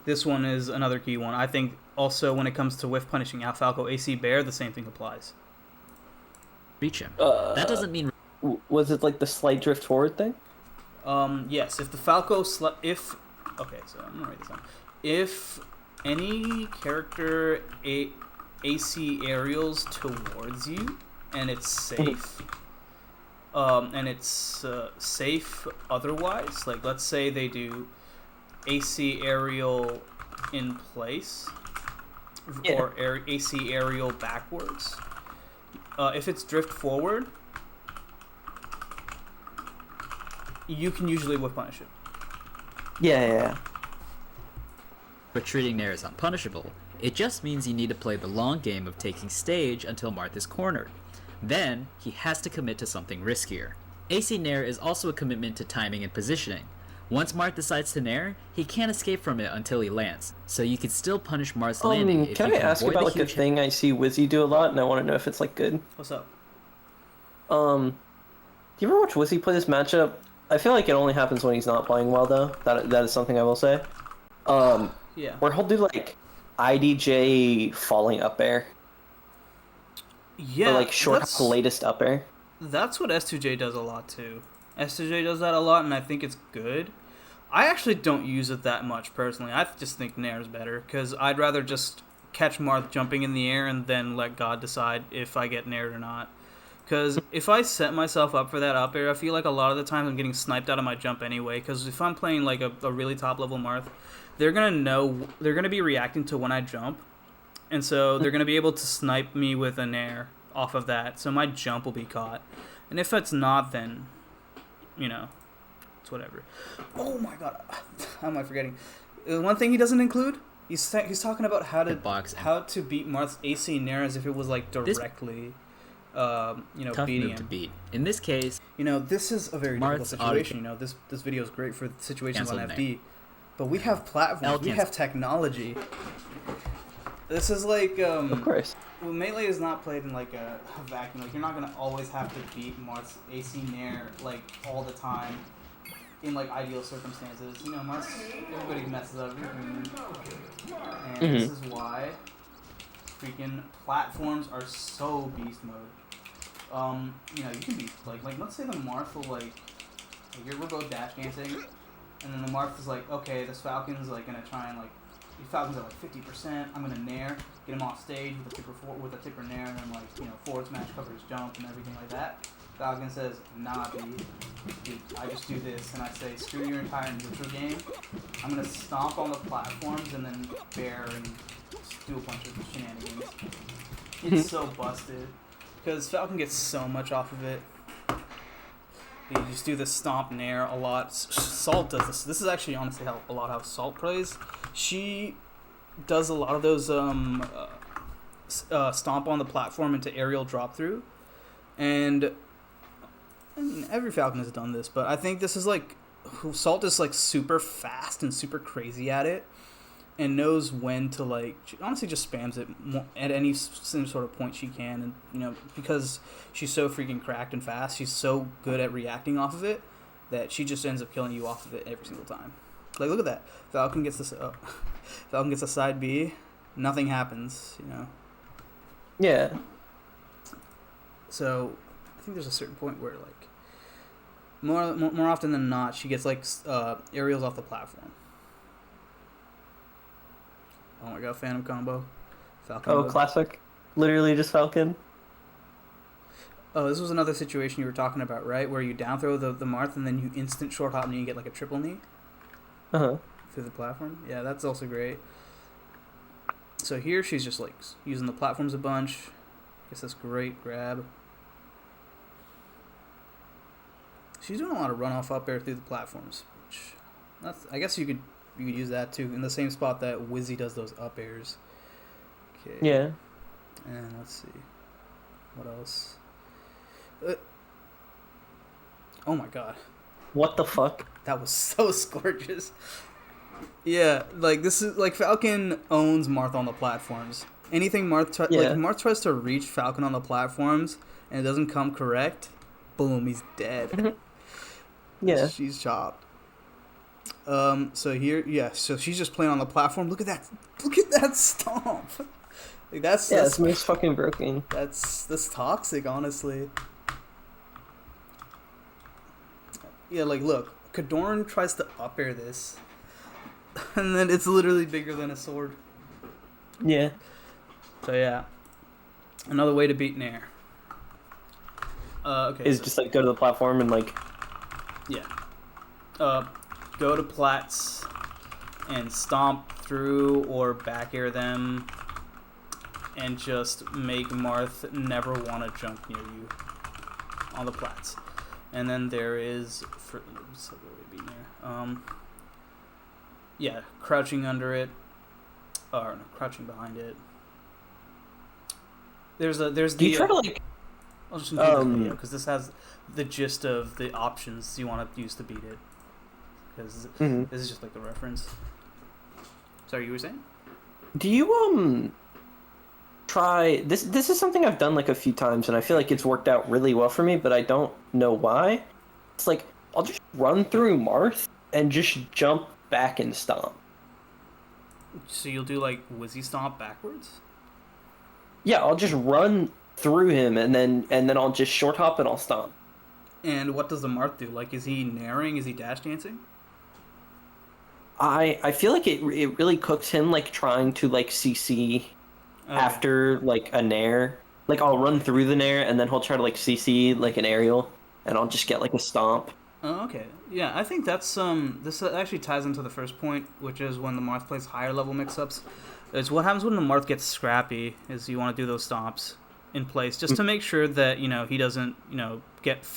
This one is another key one. I think also when it comes to whiff punishing out Falco AC Bear, the same thing applies. Him. That doesn't mean Was it like the slight drift forward thing? Yes, if the Falco okay, so I'm gonna write this down. If any character AC aerials towards you and it's safe, safe otherwise, like let's say they do AC aerial in place or AC aerial backwards. If it's drift forward, you can usually whiff punish it. Yeah. but treating Nair as unpunishable. It just means you need to play the long game of taking stage until Marth is cornered. Then, he has to commit to something riskier. AC Nair is also a commitment to timing and positioning. Once Marth decides to Nair, he can't escape from it until he lands, so you can still punish Marth's landing if Can you I can ask avoid about the like a huge thing I see Wizzy do a lot, and I want to know if it's like good? What's up? Do you ever watch Wizzy play this matchup? I feel like it only happens when he's not playing well, though. That is something I will say. Yeah. Where he'll do like IDJ falling up air, Yeah. or like short that's, hop latest up air. that's what S2J does a lot too. S2J does that a lot, and I think it's good. I actually don't use it that much personally. I just think Nair is better because I'd rather just catch Marth jumping in the air and then let God decide if I get Nair or not. Because if I set myself up for that up air, I feel like a lot of the times I'm getting sniped out of my jump anyway. Because if I'm playing like a really top level Marth, they're gonna be reacting to when I jump, and so they're gonna be able to snipe me with a Nair off of that. So my jump will be caught, and if it's not, then it's whatever. Oh my god, how am I forgetting? One thing he doesn't include. He's talking about how to beat Marth's AC Nair as if it was like directly. tough beating move to him. beat. In this case, This is a very difficult Marth's situation. This video is great for situations on Cancel FD, but we have platforms, we have technology. This is like Of course. well, Melee is not played in like a vacuum. Like you're not gonna always have to beat Marth's AC Nair like all the time. In like ideal circumstances, Marth, everybody messes up, and this is why freaking platforms are so beast mode. You know, you can be like let's say the Marth will like we're both dash dancing, and then the Marth is like, okay, this Falcon's like gonna try and like, the Falcon's at like 50%. I'm gonna nair, get him off stage with a tipper nair, and then like, you know, forward smash cover his jump and everything like that. Falcon says, nah, dude, I just do this, and I say, screw your entire neutral game. I'm gonna stomp on the platforms and then bear and do a bunch of shenanigans. It's so busted because Falcon gets so much off of it. You just do the stomp nair a lot. Salt does this. This is actually honestly how Salt plays. She does a lot of those stomp on the platform into aerial drop through, and I mean, every Falcon has done this, but I think this is like Salt is like super fast and super crazy at it, and knows when to like. She honestly just spams it at any sort of point she can, and you know, because she's so freaking cracked and fast, she's so good at reacting off of it that she just ends up killing you off of it every single time. Like, look at that. Falcon gets this. Falcon gets a side B. Nothing happens. You know. Yeah. So, I think there's a certain point where like more often than not, she gets like aerials off the platform. Oh my god, Phantom combo. Falcon. Oh, mode. classic. Literally just Falcon. Oh, this was another situation you were talking about, right? Where you down throw the Marth and then you instant short hop and you get like a triple knee. Uh-huh. Through the platform. Yeah, that's also great. So here she's just like using the platforms a bunch. Gets this great grab. She's doing a lot of runoff up air through the platforms. Which I guess you could use that too in the same spot that Wizzy does those up airs. Okay. Yeah. And let's see. What else? Oh my god. What the fuck? That was so gorgeous. Yeah, like this is like Falcon owns Marth on the platforms. Anything Marth like Marth tries to reach Falcon on the platforms and it doesn't come correct, boom, he's dead. Yeah. She's chopped. So here, yeah, so she's just playing on the platform. Look at that stomp. Like that's it's most fucking broken. That's toxic, honestly. Yeah, like look, Kadorn tries to up air this, and then it's literally bigger than a sword. Yeah. So yeah, another way to beat Nair. Okay. Is just like go to the platform and like. Yeah. Go to plats and stomp through or back air them, and just make Marth never want to jump near you on the plats. And then there is crouching under it, or no, crouching behind it. There's Do you try to like? I'll just include this video because this has the gist of the options you want to use to beat it. Because this is just like the reference. Sorry, you were saying? Do you try this? This is something I've done like a few times, and I feel like it's worked out really well for me, but I don't know why. It's like I'll just run through Marth and just jump back and stomp. So you'll do like Wizzy Stomp backwards? Yeah, I'll just run through him, and then I'll just short hop and I'll stomp. And what does the Marth do? Like, is he nairing? Is he dash dancing? I feel like it really cooks him like trying to like CC after like a nair. Like I'll run through the nair and then he'll try to like CC like an aerial, and I'll just get like a stomp. Oh, okay. Yeah, I think that's this actually ties into the first point, which is when the Marth plays higher level mix-ups. It's what happens when the Marth gets scrappy is you want to do those stomps in place just to make sure that, you know, he doesn't, you know,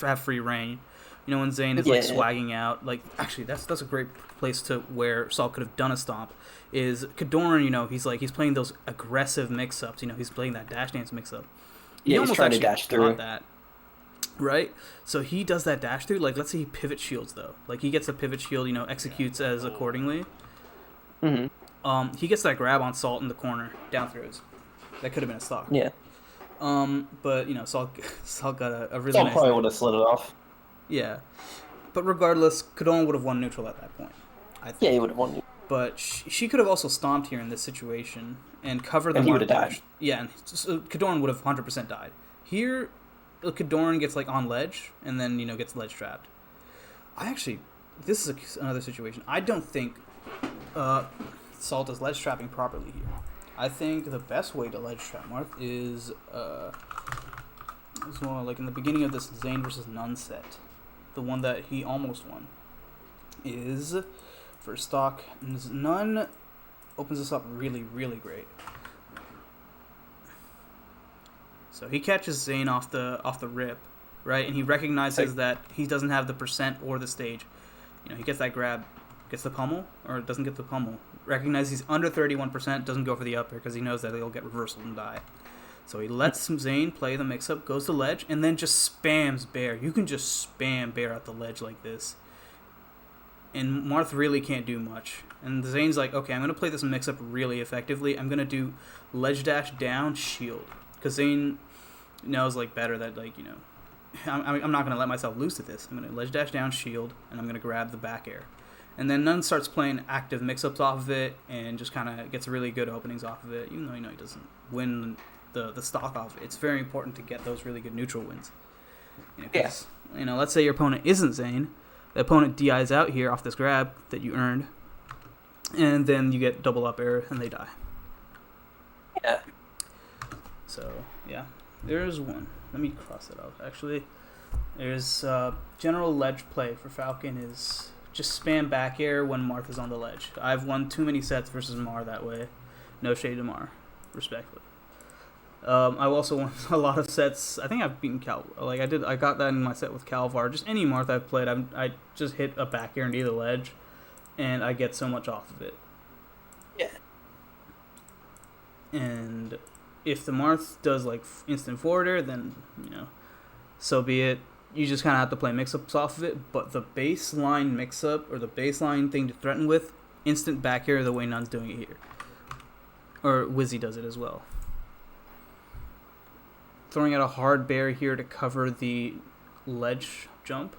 have free reign. You know, when Zane is like swagging out, like actually that's a great place to where Saul could have done a stomp. Is Kadorn, you know, he's playing those aggressive mix-ups, you know, he's playing that dash dance mix-up. Yeah, he's trying to dash through that. Right? So he does that dash through, like let's say he pivot shields though. Like he gets a pivot shield, you know, executes as accordingly. He gets that grab on Salt in the corner, down throws. That could have been a stock. Yeah. But you know, Salt got a really Salt nice probably would have slid it off. Yeah. But regardless, Kadorn would have won neutral at that point, I think. Yeah, he would have won. But she could have also stomped here in this situation and covered the And he Marth would've died. dash. Yeah, and so Kadorn would have 100% died. Here, Kadorn gets like on ledge and then gets ledge trapped. This is another situation. I don't think Salt is ledge trapping properly here. I think the best way to ledge trap Marth is more like in the beginning of this Zane versus Nun set, the one that he almost won, is for stock. Nun opens this up really, really great. So he catches Zane off the rip, right? And he recognizes that he doesn't have the percent or the stage. He gets that grab, gets the pummel, or doesn't get the pummel. Recognizes he's under 31%, doesn't go for the upper because he knows that he'll get reversal and die. So he lets Zane play the mix-up, goes to ledge, and then just spams bear. You can just spam bear at the ledge like this. And Marth really can't do much. And Zane's like, okay, I'm going to play this mix-up really effectively. I'm going to do ledge dash down, shield. Because Zane knows better that, I'm not going to let myself lose to this. I'm going to ledge dash down, shield, and I'm going to grab the back air. And then Nun starts playing active mix-ups off of it and just kind of gets really good openings off of it, even though he doesn't win the stock off it. It's very important to get those really good neutral wins. Let's say your opponent isn't Zane. The opponent DIs out here off this grab that you earned, and then you get double up air and they die. Yeah. So, yeah. There's one. Let me cross it out, actually. There's general ledge play for Falcon is just spam back air when Marth is on the ledge. I've won too many sets versus Mar that way. No shade to Mar, respectfully. I've also won a lot of sets. I think I've beaten Cal. I got that in my set with Calvar. Just any Marth I've played, I just hit a back air into either ledge, and I get so much off of it. Yeah. And if the Marth does instant forward air, then so be it. You just kind of have to play mix-ups off of it, but the baseline mix-up, or the baseline thing to threaten with, instant back air the way Nun's doing it here. Or Wizzy does it as well. Throwing out a hard bear here to cover the ledge jump.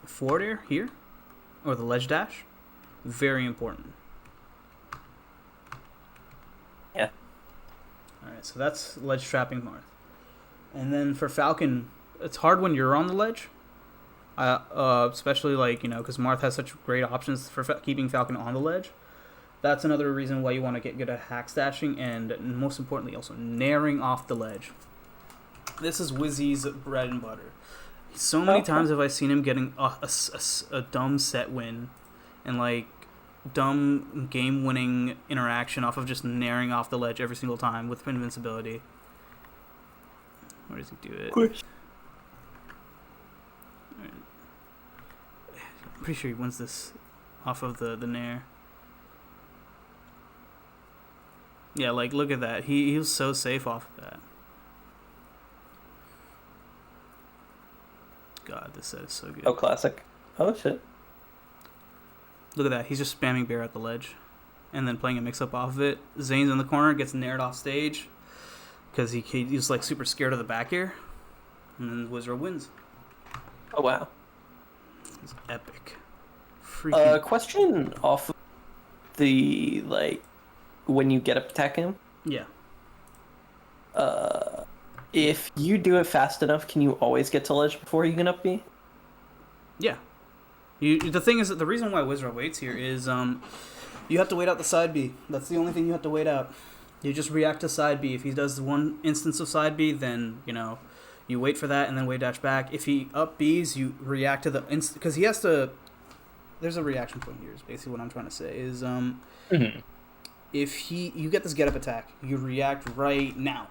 Forward air here, or the ledge dash, very important. Yeah. Alright, so that's ledge trapping Marth. And then for Falcon, it's hard when you're on the ledge. Especially because Marth has such great options for keeping Falcon on the ledge. That's another reason why you want to get good at hack stashing and most importantly also naring off the ledge. This is Wizzy's bread and butter. So many times have I seen him getting a dumb set win and dumb game-winning interaction off of just naring off the ledge every single time with invincibility. Where does he do it? Of course. I'm pretty sure he wins this off of the nair. Yeah, look at that. He was so safe off of that. God, this set is so good. Oh, classic. Oh, shit. Look at that. He's just spamming bear at the ledge. And then playing a mix-up off of it. Zane's in the corner, gets nared off stage. Because he's super scared of the back air. And then Wizard wins. Oh, wow. It's epic. Freaking... Question off the, when you get up attack him. Yeah. If you do it fast enough, can you always get to ledge before you can up B? Yeah. The thing is that the reason why Wizard waits here is you have to wait out the side B. That's the only thing you have to wait out. You just react to side B. If he does one instance of side B, then, you wait for that and then wait dash back. If he up Bs, you react to the instant, because he has to, there's a reaction point here is basically what I'm trying to say, is if you get this get up attack, you react right now.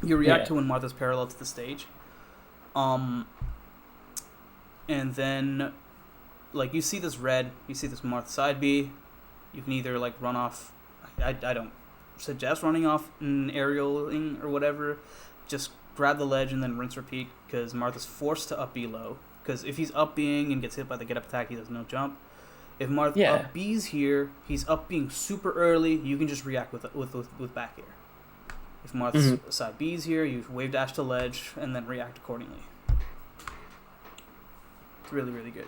You react to when Martha's parallel to the stage. And then, you see this red, you see this Martha side B, you can either, run off, I don't suggest running off an aerialing or whatever, just grab the ledge and then rinse repeat, because Martha's forced to up B low, because if he's up Bing and gets hit by the get up attack, he does no jump. If Marth up B's here, he's up being super early, you can just react with back air. If Marth's side B's here, you wave dash to ledge and then react accordingly. It's really, really good.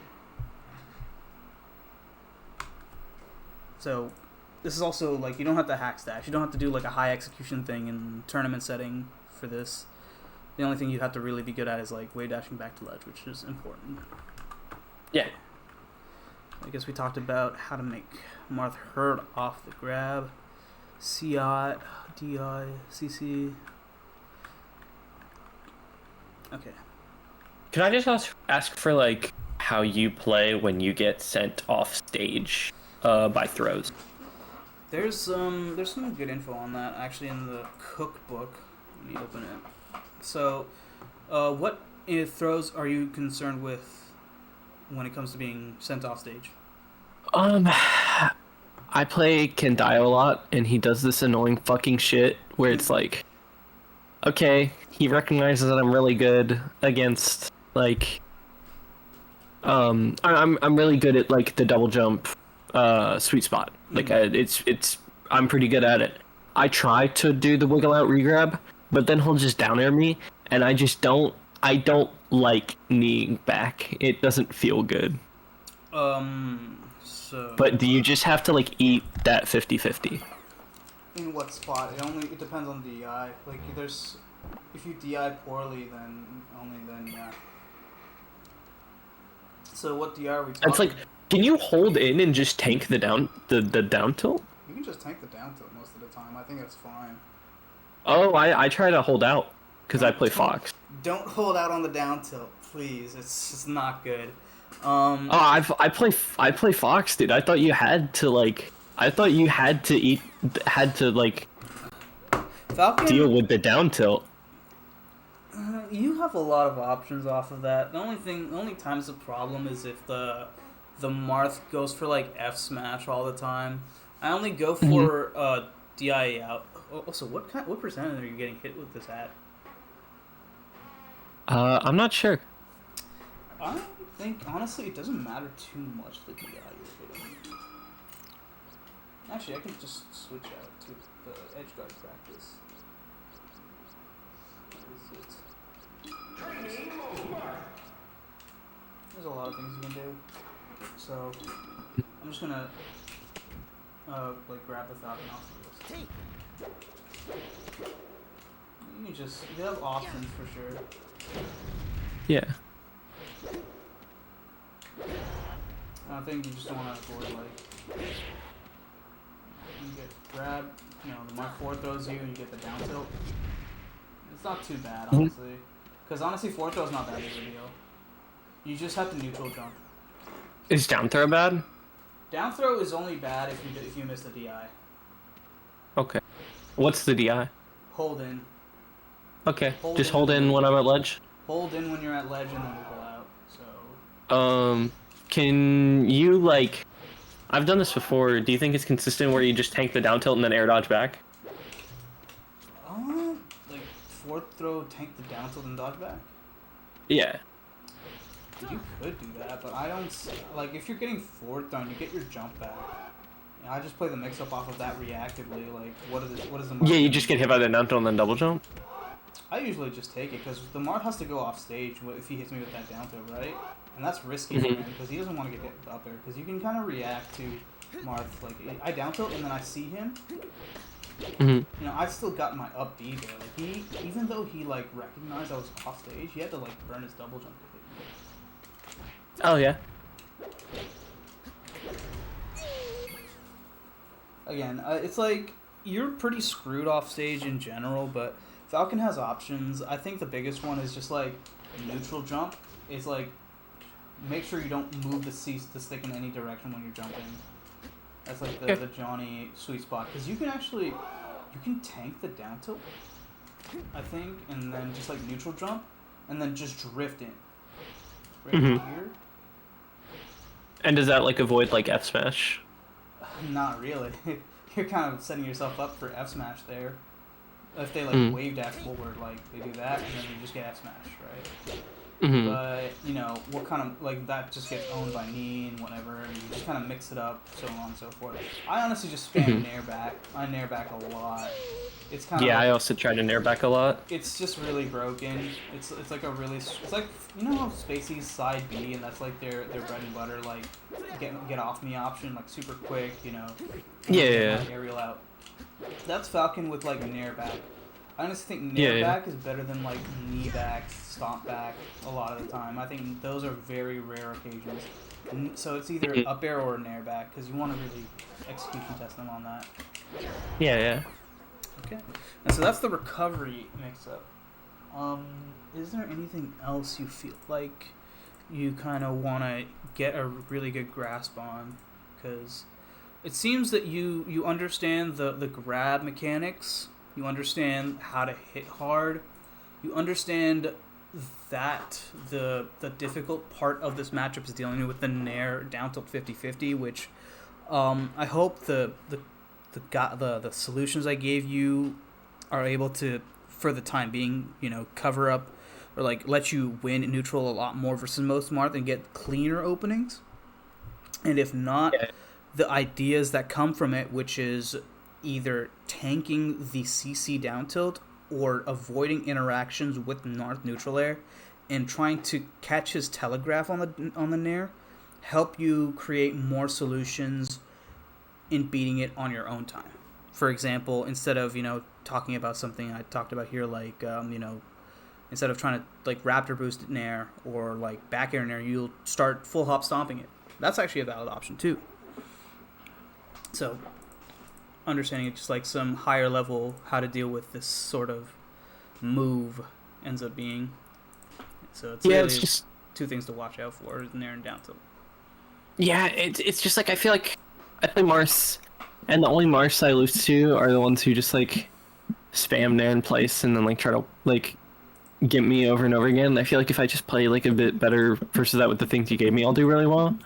So this is also like you don't have to hack stash. You don't have to do like a high execution thing in tournament setting for this. The only thing you have to really be good at is like wave dashing back to ledge, which is important. Yeah. I guess we talked about how to make Marth hurt off the grab. CI, DI, CC. Okay. Can I just ask for like how you play when you get sent off stage by throws? There's some good info on that actually in the cookbook. Let me open it. So, what throws are you concerned with when it comes to being sent off stage? I play Kendai a lot, and he does this annoying fucking shit where it's like, okay, he recognizes that I'm really good against like, I'm really good at like the double jump, sweet spot. Like I'm pretty good at it. I try to do the wiggle out regrab, but then he'll just down air me, and I don't like kneeing back. It doesn't feel good. So. But do you just have to like eat that 50-50? In what spot? It depends on DI. Like if you DI poorly, then yeah. So what DI are we talking? It's like, can you hold in and just tank the down tilt? You can just tank the down tilt most of the time. I think that's fine. Oh, I try to hold out because I play Fox. Don't hold out on the down tilt, please. It's just not good. I play Fox, dude. I thought you had to like Falcon, deal with the down tilt. you have a lot of options off of that. The only time's a problem is if the Marth goes for like F smash all the time. I only go for DI out. Also, what percentage are you getting hit with this at? I'm not sure. I think honestly it doesn't matter too much the DI you're hitting. Actually, I can just switch out to the edge guard practice. What is it? There's a lot of things you can do. So I'm just gonna like grab the Falcon off of this. You have options for sure. Yeah. I think you just don't want to avoid like you get grab, the Mark 4 throws you and you get the down tilt. It's not too bad honestly, because honestly 4 throw is not that big a deal. You just have to neutral jump. Is down throw bad? Down throw is only bad if you miss the DI. Okay. What's the DI? Hold in. Okay. Just hold in when I'm at ledge. Hold in when you're at ledge and then wiggle out. So. Can you like? I've done this before. Do you think it's consistent where you just tank the down tilt and then air dodge back? Like 4th throw, tank the down tilt and dodge back. Yeah. You could do that, but I don't like if you're getting 4th thrown, you get your jump back. I just play the mix up off of that reactively. Like what is the? Yeah, you just get hit by the down tilt and then double jump. I usually just take it because the Marth has to go off stage if he hits me with that down tilt, right? And that's risky for him because he doesn't want to get hit up there because you can kind of react to Marth. Like I down tilt and then I see him. I've still got my up B there. Like even though he like recognized I was off stage, he had to like burn his double jump to hit me. Oh yeah. Again, it's like you're pretty screwed off stage in general, but Falcon has options. I think the biggest one is just like neutral jump. It's like make sure you don't move the stick in any direction when you're jumping. That's like the Johnny sweet spot because you can tank the down tilt, I think, and then just like neutral jump, and then just drift in. Right here. And does that like avoid like F smash? Not really. You're kind of setting yourself up for F smash there. If they like wave dash forward, like they do that, and then you just get F smash, right? But what kind of like that just gets owned by knee and whatever, and you just kind of mix it up, so on and so forth. I honestly just spam nair back. I nair back a lot. It's kind of Yeah, I also tried to nair back a lot. it's just really broken. It's like a really it's like you know how Spacey's side B and that's like their bread and butter like get off me option like super quick Yeah. aerial out. That's Falcon with like nair back. I honestly think nair back is better than like knee back, stomp back a lot of the time. I think those are very rare occasions. So it's either up air or nair back because you want to really execution test them on that. Yeah. Okay, and so that's the recovery mix-up. Is there anything else you feel like you kind of want to get a really good grasp on? Because it seems that you understand the grab mechanics, you understand how to hit hard, you understand that the difficult part of this matchup is dealing with the nair down tilt 50-50, which I hope the solutions I gave you are able to, for the time being, cover up or like let you win in neutral a lot more versus most Marth and get cleaner openings. And if not, the ideas that come from it, which is either tanking the CC down tilt or avoiding interactions with Marth neutral air and trying to catch his telegraph on the nair, help you create more solutions in beating it on your own time. For example, instead of, talking about something I talked about here, like, instead of trying to, like, raptor boost it nair or, like, back air nair, you'll start full hop stomping it. That's actually a valid option, too. So, understanding just, like, some higher level how to deal with this sort of move ends up being. So, it's really it's just two things to watch out for, nair and down tilt. Yeah, it's just like I feel like I play Marth, and the only Marths I lose to are the ones who just like spam nair in place and then like try to like get me over and over again. I feel like if I just play like a bit better versus that with the things you gave me, I'll do really well.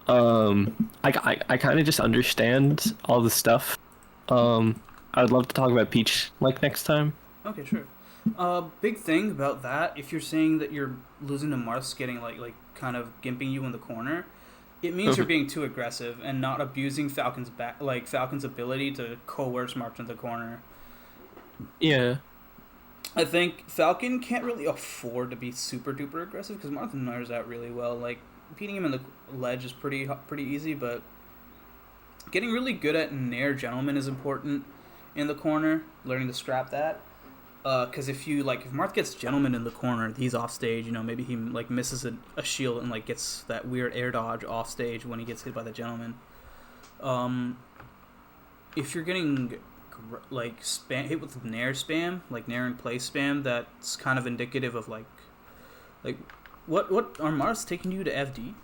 I kind of just understand all the stuff. I would love to talk about Peach like next time. Okay, sure. Big thing about that, if you're saying that you're losing to Marth's getting like kind of gimping you in the corner, it means you're being too aggressive and not abusing Falcon's Falcon's ability to coerce Marth in the corner. Yeah. I think Falcon can't really afford to be super duper aggressive because Marth knows that really well. Like beating him in the ledge is pretty easy, but getting really good at nair gentleman is important in the corner. Learning to scrap that. Because if Marth gets gentleman in the corner, he's off stage. Maybe he like misses a shield and like gets that weird air dodge off stage when he gets hit by the gentleman. If you're getting hit with nair spam, like nair in place spam, that's kind of indicative of like what are Marths taking you to FD?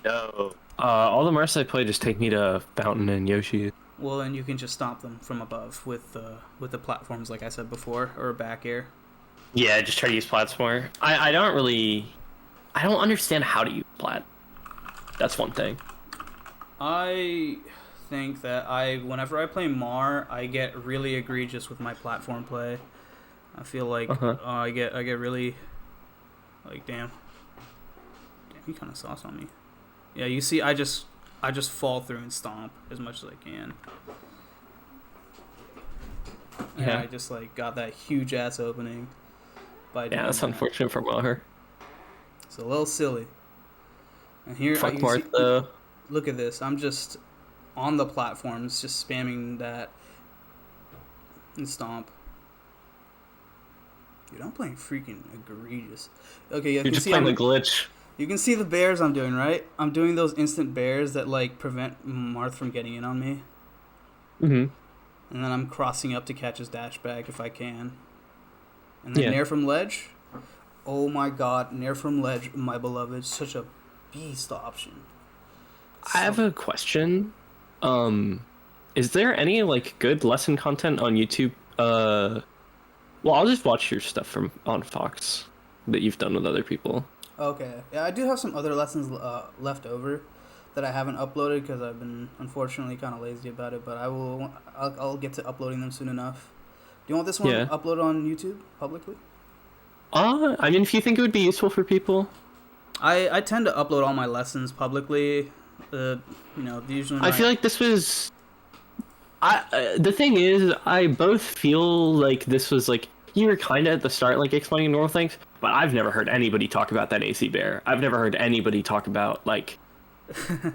No. All the Marths I play just take me to Fountain and Yoshi. Well, then you can just stomp them from above with the platforms, like I said before, or back air. Yeah, just try to use plats more. I don't understand how to use plat. That's one thing. I think that whenever I play Mar, I get really egregious with my platform play. I feel like I get really like damn, he kind of sauce on me. Yeah, you see, I just fall through and stomp as much as I can. And I just like got that huge ass opening. That's unfortunate for Maher. It's a little silly. And here, fuck Marth though. Look at this. I'm just on the platforms, just spamming that and stomp. Dude, I'm playing freaking egregious. Okay, yeah, you're just playing the glitch. You can see the bears I'm doing, right? I'm doing those instant bears that like prevent Marth from getting in on me. Mhm. And then I'm crossing up to catch his dash back if I can. And then nair from ledge. Oh my god, nair from ledge, my beloved, such a beast option. I have a question. Is there any like good lesson content on YouTube? Well, I'll just watch your stuff on Fox that you've done with other people. Okay. Yeah, I do have some other lessons left over that I haven't uploaded because I've been unfortunately kind of lazy about it. But I'll get to uploading them soon enough. Do you want this one uploaded on YouTube publicly? I mean, if you think it would be useful for people. I tend to upload all my lessons publicly. Usually. I feel like this was The thing is, I both feel like this was like you were kind of at the start like explaining normal things, but I've never heard anybody talk about that AC bear. I've never heard anybody talk about like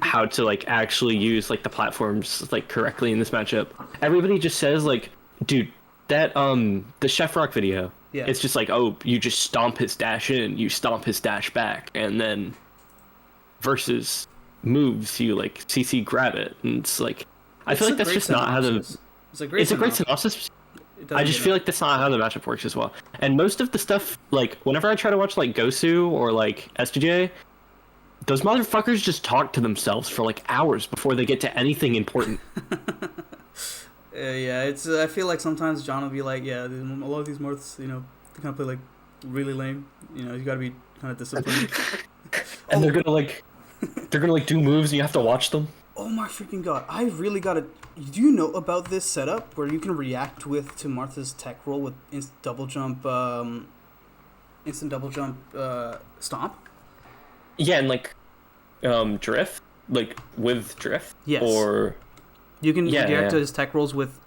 how to like actually use like the platforms like correctly in this matchup. Everybody just says like, dude, that the Chef Rock video. Yeah. It's just like, oh, you just stomp his dash in, you stomp his dash back, and then versus moves, you like CC grab it, and it's like I feel like that's just not how the. It's a great synopsis. I just feel like that's not how the matchup works as well. And most of the stuff, like whenever I try to watch like Gosu or like SDJ, those motherfuckers just talk to themselves for like hours before they get to anything important. Yeah, it's. I feel like sometimes John will be like, yeah, a lot of these Marths, they kind of play like really lame. You gotta be kind of disciplined. And they're gonna like do moves, and you have to watch them. Oh my freaking god! I really gotta. Do you know about this setup where you can react to Martha's tech roll with instant double jump, stomp? Yeah, and like, drift, like with drift. Yes. Or you can react to his tech rolls with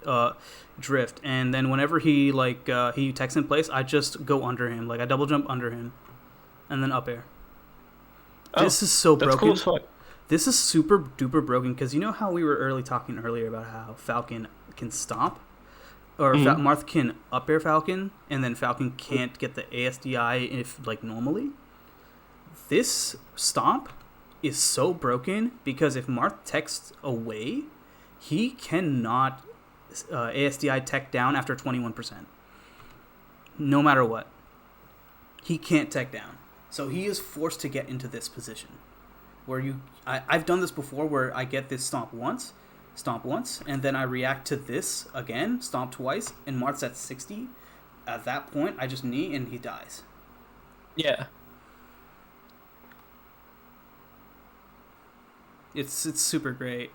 drift, and then whenever he he techs in place, I just go under him, like I double jump under him, and then up air. This is so broken. Cool as fuck. This is super duper broken because you know how we were talking earlier about how Falcon can stomp, or Marth can up air Falcon, and then Falcon can't get the ASDI if like normally. This stomp is so broken because if Marth techs away, he cannot ASDI tech down after 21%. No matter what, he can't tech down, so he is forced to get into this position. Where I've done this before where I get this stomp once, and then I react to this again, stomp twice, and Marth's at 60. At that point, I just knee and he dies. Yeah. It's super great.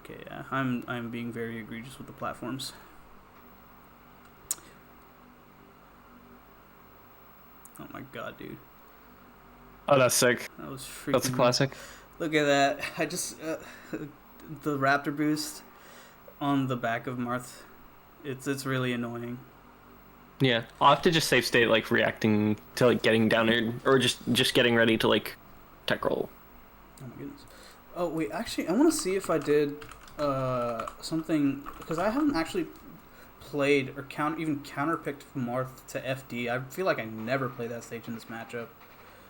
Okay, yeah, I'm being very egregious with the platforms. Oh my god, dude. Oh, that's sick. That was freaking. That's a classic. Look at that. I just the Raptor boost on the back of Marth. It's really annoying. Yeah, I'll have to just save state like reacting to like getting down there or just getting ready to like tech roll. Oh my goodness. Oh wait, actually, I want to see if I did something because I haven't actually played or counterpicked Marth to FD. I feel like I never played that stage in this matchup.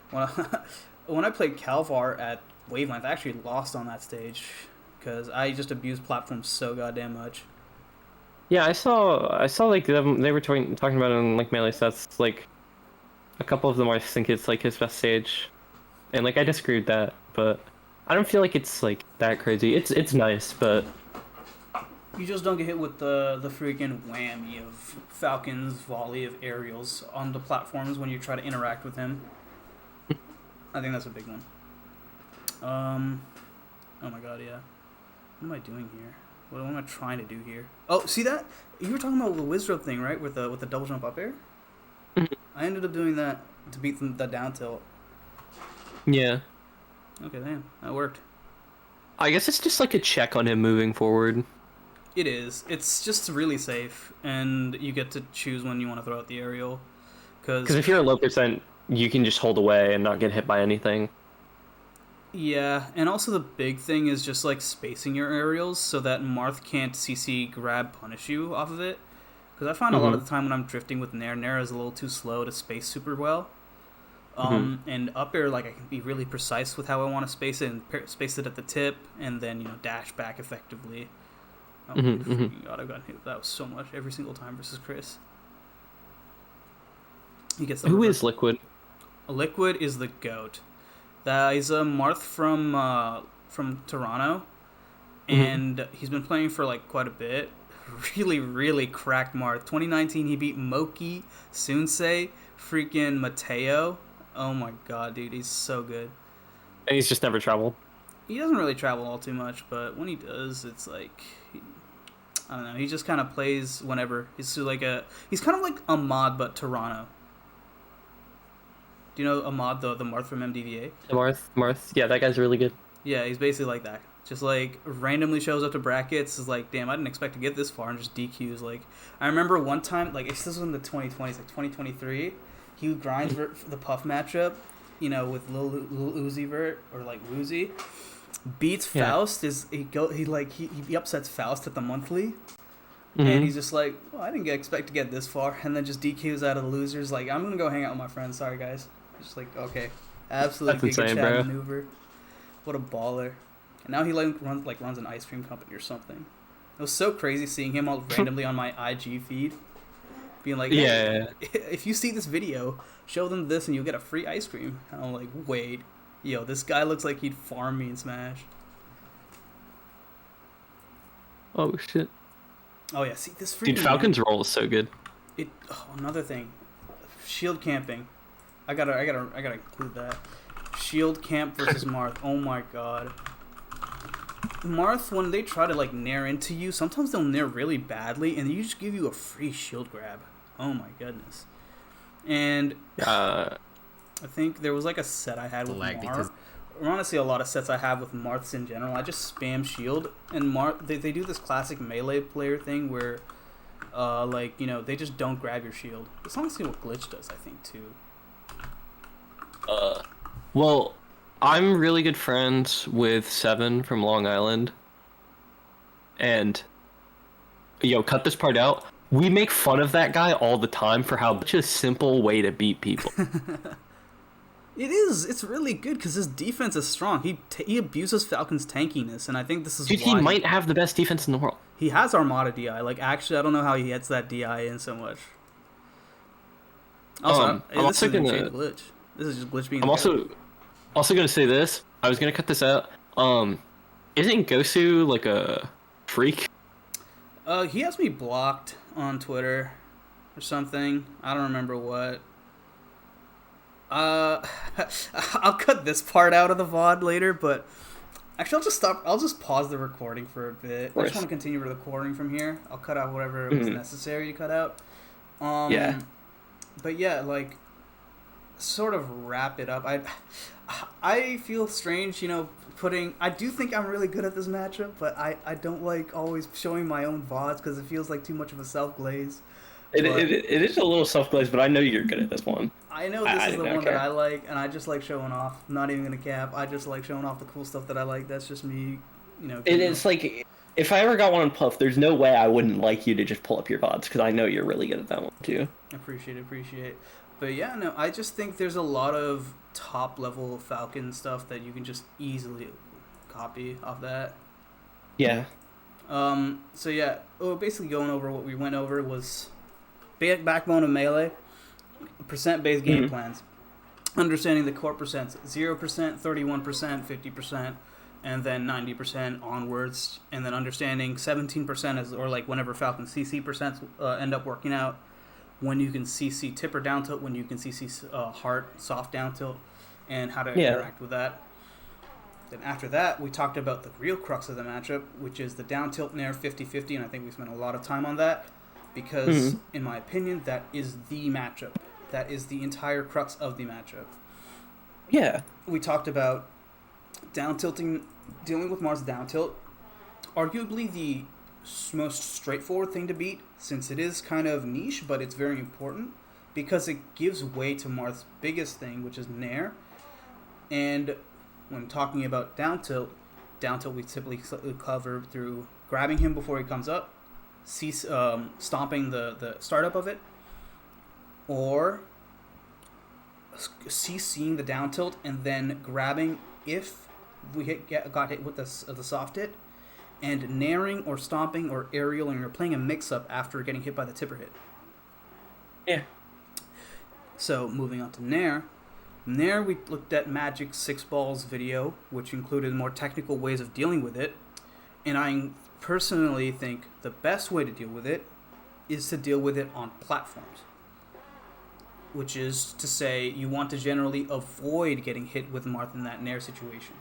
When I played Calvar at Wavelength, I actually lost on that stage because I just abused platforms so goddamn much. Yeah, I saw like them. They were talking about it on like Melee sets. Like a couple of them, I think it's like his best stage, and like I disagree with that, but I don't feel like it's like that crazy. It's nice, but you just don't get hit with the freaking whammy of Falcon's volley of aerials on the platforms when you try to interact with him. I think that's a big one. Oh my god, yeah. What am I doing here? What am I trying to do here? Oh, see that? You were talking about the Wizrobe thing, right? With the double jump up air? I ended up doing that to beat the down tilt. yeah. Okay, damn. That worked. I guess it's just like a check on him moving forward. It is. It's just really safe, and you get to choose when you want to throw out the aerial. Because if you're a low percent, you can just hold away and not get hit by anything. Yeah, and also the big thing is just like spacing your aerials so that Marth can't CC grab punish you off of it. Because I find a lot of the time when I'm drifting with Nair is a little too slow to space super well. And up air, like I can be really precise with how I want to space it and space it at the tip, and then dash back effectively. Oh my freaking god, I've gotten hit with that so much every single time versus Chris. He gets the Who reverse. is Liquid? Liquid is the GOAT. He's a Marth from Toronto, and he's been playing for like quite a bit. Really, really cracked Marth. 2019, he beat Moki, Sunsei, freaking Mateo. Oh my god, dude, he's so good. And he's just never traveled. He doesn't really travel all too much, but when he does, it's like I don't know. He just kind of plays whenever. He's kind of like Ahmad but Toronto. Do you know Ahmad, the Marth from MDVA? Marth, yeah, that guy's really good. Yeah, he's basically like that. Just like randomly shows up to brackets, is like, damn, I didn't expect to get this far, and just DQs. Like, I remember one time, like, this was in the 2020s, like 2023, he grinds for the Puff matchup, you know, with Lil Uzi Vert, or like Woozy, beats Faust, he upsets Faust at the monthly, and he's just like, well, I didn't expect to get this far, and then just DQs out of the losers, like, I'm gonna go hang out with my friends, sorry guys. Just like, okay, absolutely Giga Chad maneuver. What a baller. And now he runs an ice cream company or something. It was so crazy seeing him all randomly on my IG feed, being like, hey, if you see this video, show them this and you'll get a free ice cream. And I'm like, wait, yo, this guy looks like he'd farm me in Smash. Oh shit. Oh yeah, see this freaking dude, Falcon's roll is so good. Another thing, shield camping. I gotta include that. Shield camp versus Marth. Oh my god. Marth, when they try to like nair into you, sometimes they'll nair really badly, and they just give you a free shield grab. Oh my goodness. And I think there was like a set I had with Marth. Or honestly, a lot of sets I have with Marths in general. I just spam shield, and Marth they do this classic melee player thing where, like, you know, they just don't grab your shield. It's honestly what Glitch does, I think, too. Well, I'm really good friends with Seven from Long Island. And, cut this part out. We make fun of that guy all the time for how such a simple way to beat people. It is. It's really good because his defense is strong. He abuses Falcon's tankiness, and I think this is Dude, why he might have the best defense in the world. He has Armada DI. Like, actually, I don't know how he hits that DI in so much. Also, this is Glitch. This is just Glitch being. I'm also gonna say this. I was gonna cut this out. Isn't Gosu like a freak? He has me blocked on Twitter or something. I don't remember what. I'll cut this part out of the VOD later, but actually I'll just pause the recording for a bit. I just want to continue the recording from here. I'll cut out whatever was necessary to cut out. But yeah, like, sort of wrap it up. I feel strange, I do think I'm really good at this matchup, but I don't like always showing my own VODs because it feels like too much of a self-glaze. It is a little self-glazed, but I know you're good at this one. I know this is the one that I like, and I just like showing off. I'm not even gonna cap. I just like showing off the cool stuff that I like. That's just me, It's like, if I ever got one on Puff, there's no way I wouldn't like you to just pull up your VODs, because I know you're really good at that one, too. Appreciate. But yeah, no, I just think there's a lot of top-level Falcon stuff that you can just easily copy off that. Yeah. So yeah, basically going over what we went over was backbone of Melee, percent-based game plans, understanding the core percents, 0%, 31%, 50%, and then 90% onwards, and then understanding 17% or like whenever Falcon CC percents end up working out, when you can CC tipper down tilt, when you can CC heart soft down tilt, and how to interact with that. Then after that, we talked about the real crux of the matchup, which is the down tilt nair 50-50, and I think we spent a lot of time on that because, in my opinion, that is the matchup. That is the entire crux of the matchup. Yeah. We talked about down tilting, dealing with Marth's down tilt, arguably the most straightforward thing to beat, since it is kind of niche, but it's very important because it gives way to Marth's biggest thing, which is nair. And when talking about down tilt we typically cover through grabbing him before he comes up, stomping the startup of it, or CCing the down tilt and then grabbing if we got hit with the soft hit, and nairing or stomping or aerialing or playing a mix-up after getting hit by the tipper hit. Yeah. So, moving on to nair. Nair, we looked at Magic 6 Balls video, which included more technical ways of dealing with it. And I personally think the best way to deal with it is to deal with it on platforms. Which is to say, you want to generally avoid getting hit with Marth in that nair situation.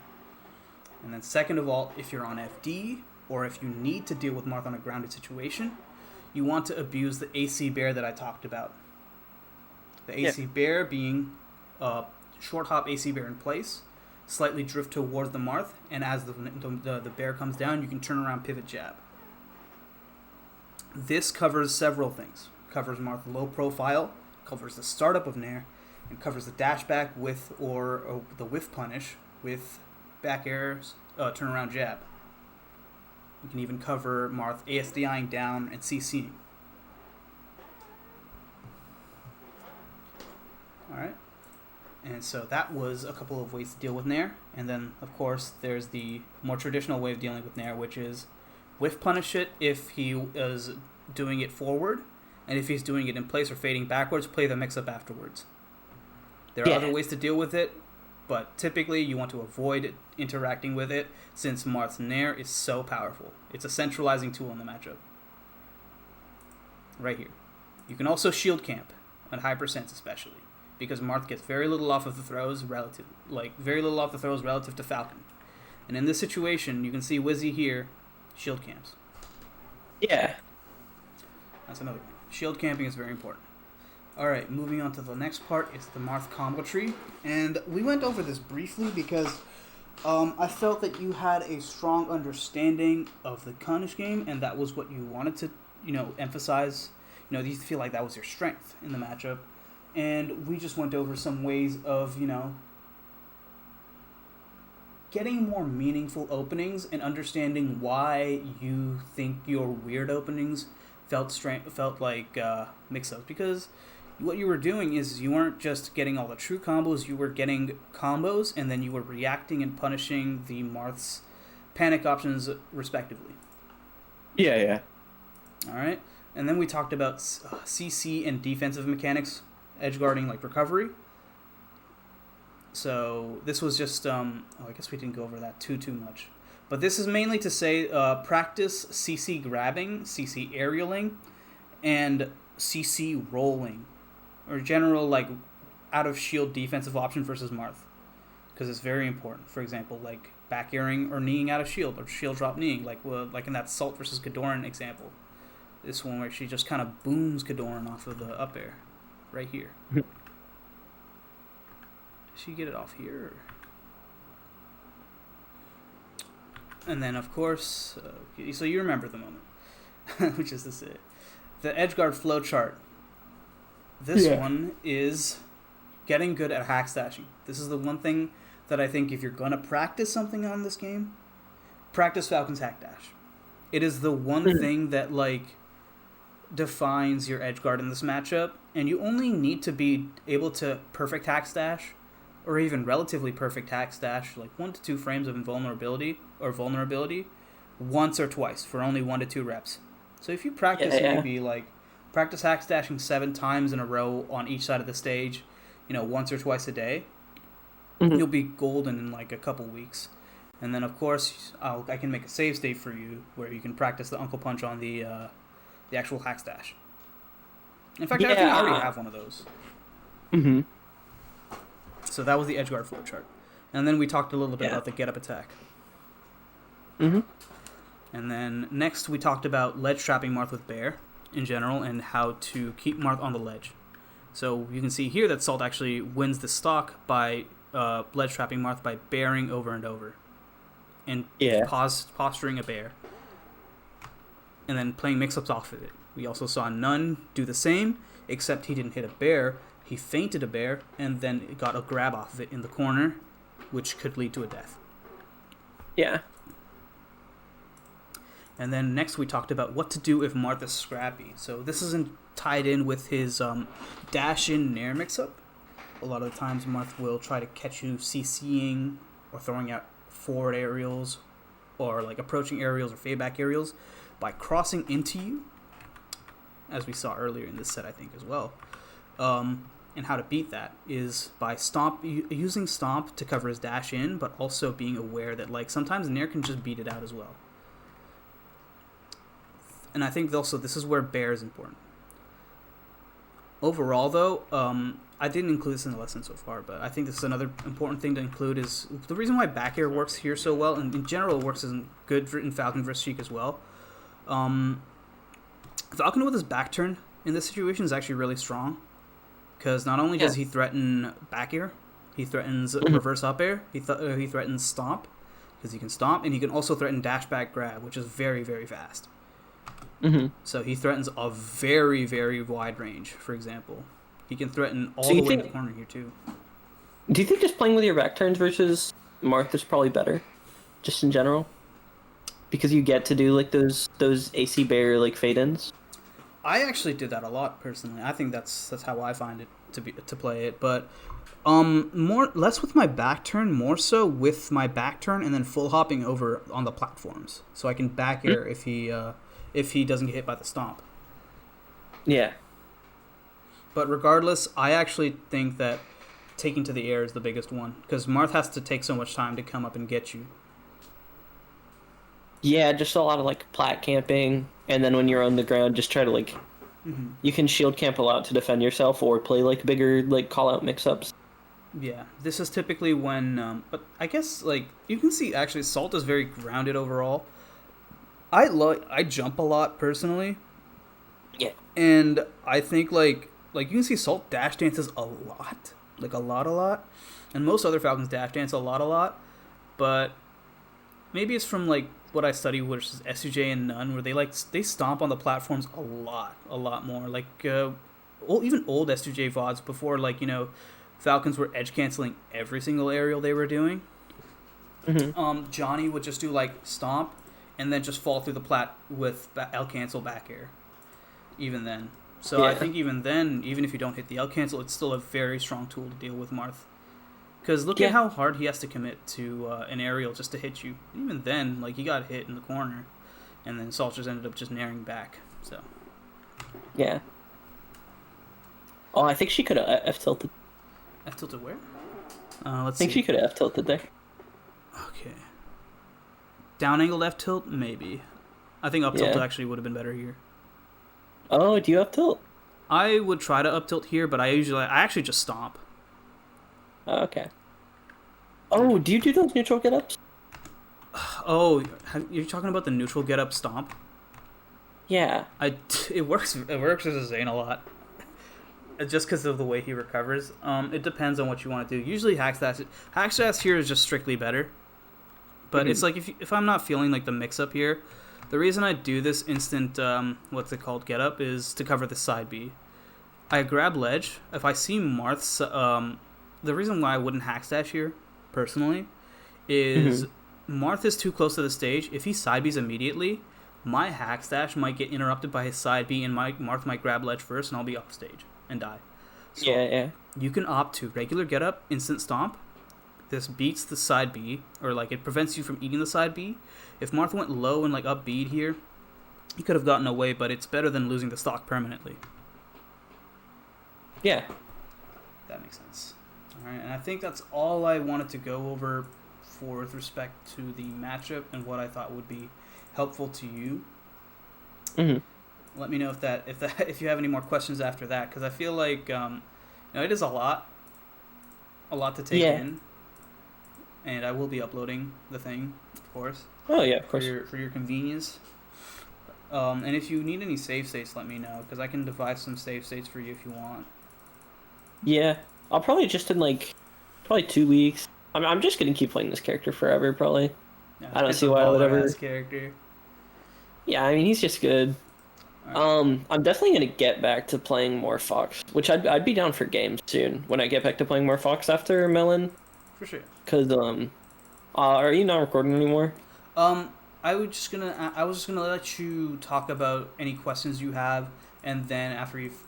And then second of all, if you're on FD, or if you need to deal with Marth on a grounded situation, you want to abuse the AC bear that I talked about. The AC bear being short hop AC bear in place, slightly drift towards the Marth, and as the bear comes down, you can turn around, pivot, jab. This covers several things. Covers Marth low profile, covers the startup of Nair, and covers the dash back with or the whiff punish with back airs, turnaround jab. You can even cover Marth ASDIing down and CCing. Alright. And so that was a couple of ways to deal with Nair. And then, of course, there's the more traditional way of dealing with Nair, which is whiff punish it if he is doing it forward, and if he's doing it in place or fading backwards, play the mix-up afterwards. There are other ways to deal with it, but typically you want to avoid interacting with it since Marth's Nair is so powerful. It's a centralizing tool in the matchup. Right here. You can also shield camp, on high percents especially, because Marth gets very little off of the throws relative to Falcon. And in this situation, you can see Wizzy here, shield camps. Yeah. That's another one. Shield camping is very important. Alright, moving on to the next part is the Marth combo tree. And we went over this briefly because I felt that you had a strong understanding of the Kunish game, and that was what you wanted to, emphasize. You feel like that was your strength in the matchup. And we just went over some ways of, getting more meaningful openings and understanding why you think your weird openings felt like mix-ups. Because what you were doing is you weren't just getting all the true combos, you were getting combos, and then you were reacting and punishing the Marth's panic options respectively. Yeah. Alright, and then we talked about CC and defensive mechanics, edge guarding like recovery. So this was just, I guess we didn't go over that too much. But this is mainly to say practice CC grabbing, CC aerialing, and CC rolling. Or general, out of shield defensive option versus Marth. Because it's very important. For example, back airing or kneeing out of shield, or shield drop kneeing, like in that Salt versus Kadoran example. This one where she just kind of booms Kadoran off of the up air. Right here. Did she get it off here? And then, of course, so you remember the moment, which is the edgeguard flowchart. This one is getting good at hack stashing. This is the one thing that I think if you're going to practice something on this game, practice Falcon's hack dash. It is the one thing that, defines your edgeguard in this matchup, and you only need to be able to perfect hack stash, or even relatively perfect hack stash, 1 to 2 frames of invulnerability or vulnerability, once or twice for only 1 to 2 reps. So if you practice maybe practice hack stashing 7 times in a row on each side of the stage, once or twice a day, you'll be golden in a couple weeks. And then of course I can make a save state for you where you can practice the Uncle Punch on the actual hack stash. In fact, I think I already have one of those. Mm-hmm. So that was the edgeguard flowchart. And then we talked a little bit about the get-up attack. Mm-hmm. And then next we talked about ledge trapping Marth with Bear in general and how to keep Marth on the ledge. So you can see here that Salt actually wins the stock by ledge trapping Marth by bearing over and over. And posturing a bear. And then playing mix-ups off of it. We also saw Nun do the same, except he didn't hit a bear. He feinted a bear, and then got a grab off of it in the corner, which could lead to a death. Yeah. And then next we talked about what to do if Marth is scrappy. So this isn't tied in with his dash-in Nair mix-up. A lot of the times Marth will try to catch you CCing or throwing out forward aerials or approaching aerials or fade-back aerials by crossing into you, as we saw earlier in this set, I think, as well. And how to beat that is by using Stomp to cover his dash in, but also being aware that sometimes Nair can just beat it out as well. And I think also this is where Bear is important. Overall, though, I didn't include this in the lesson so far, but I think this is another important thing to include is the reason why back air works here so well, and in general works isn't good in Falcon vs. Sheik as well. Falcon with his back turn in this situation is actually really strong, because not only does he threaten back air, He threatens reverse up air. He threatens stomp, because he can stomp, and he can also threaten dash back grab, which is very, very fast. Mm-hmm. So he threatens a very, very wide range, for example. He can threaten all So the you way in think- the corner here, too. Do you think just playing with your back turns versus Marth is probably better, just in general? Because you get to do like those AC bear like fade ins. I actually did that a lot personally. I think that's how I find it to play it, but less with my back turn, more so with my back turn and then full hopping over on the platforms, so I can back air if he doesn't get hit by the stomp. Yeah. But regardless, I actually think that taking to the air is the biggest one, because Marth has to take so much time to come up and get you. Yeah, just a lot of like plat camping, and then when you're on the ground, just try to like, you can shield camp a lot to defend yourself, or play like bigger like call out mix ups. Yeah, this is typically when, but I guess like you can see actually Salt is very grounded overall. I jump a lot personally, Yeah. and I think like you can see Salt dash dances a lot, like a lot, and most other Falcons dash dance a lot, but maybe it's from like what I study, which is SUJ and None, where they stomp on the platforms a lot more. Like even old SUJ VODs before, like, you know, Falcons were edge canceling every single aerial they were doing. Mm-hmm. Johnny would just do like stomp and then just fall through the plat with L cancel back air. Even then, so I Yeah. think even then, even if you don't hit the L cancel, it's still a very strong tool to deal with Marth. Because look at how hard he has to commit to an aerial just to hit you. Even then, like, he got hit in the corner, and then Salt just ended up just naring back. So Yeah. Oh, I think she could have F tilted. F tilted where? I Let's think see. she could have F tilted there. Okay. Down angle left tilt, maybe. I think up tilt Yeah. actually would have been better here. Oh, do you F tilt? I would try to up tilt here, but I actually just stomp. Oh, okay. Oh, do you do those neutral get ups? Oh, you're talking about the neutral get up stomp? Yeah. It works as a Zane a lot. Just because of the way he recovers. It depends on what you want to do. Usually hack stash here is just strictly better. But it's like if I'm not feeling like the mix up here, the reason I do this instant what's it called get up is to cover the side B. I grab ledge. If I see Marth's the reason why I wouldn't hack stash here personally is Marth is too close to the stage. If he side B's immediately, my hack stash might get interrupted by his side B, and Marth might grab ledge first, and I'll be off stage and die. So Yeah. you can opt to regular get up, instant stomp. This beats the side B, or like it prevents you from eating the side B. If Marth went low and like up bead here, he could have gotten away, but it's better than losing the stock permanently. Yeah. That makes sense. All right, and I think that's all I wanted to go over with respect to the matchup and what I thought would be helpful to you. Let me know if you have any more questions after that, because I feel like it is a lot to take in, and I will be uploading the thing, of course. Oh yeah, of course. For your convenience. And if you need any save states, let me know, because I can devise some save states for you if you want. Yeah, I'll probably just in like probably 2 weeks. I'm just gonna keep playing this character forever, probably. Yeah, I don't it's see a why I would baller ever. ass character. Yeah, I mean he's just good. I'm definitely gonna get back to playing more Fox, which I'd be down for games soon when I get back to playing more Fox after Melon. For sure. Cause are you not recording anymore? I was just gonna let you talk about any questions you have, and then after you've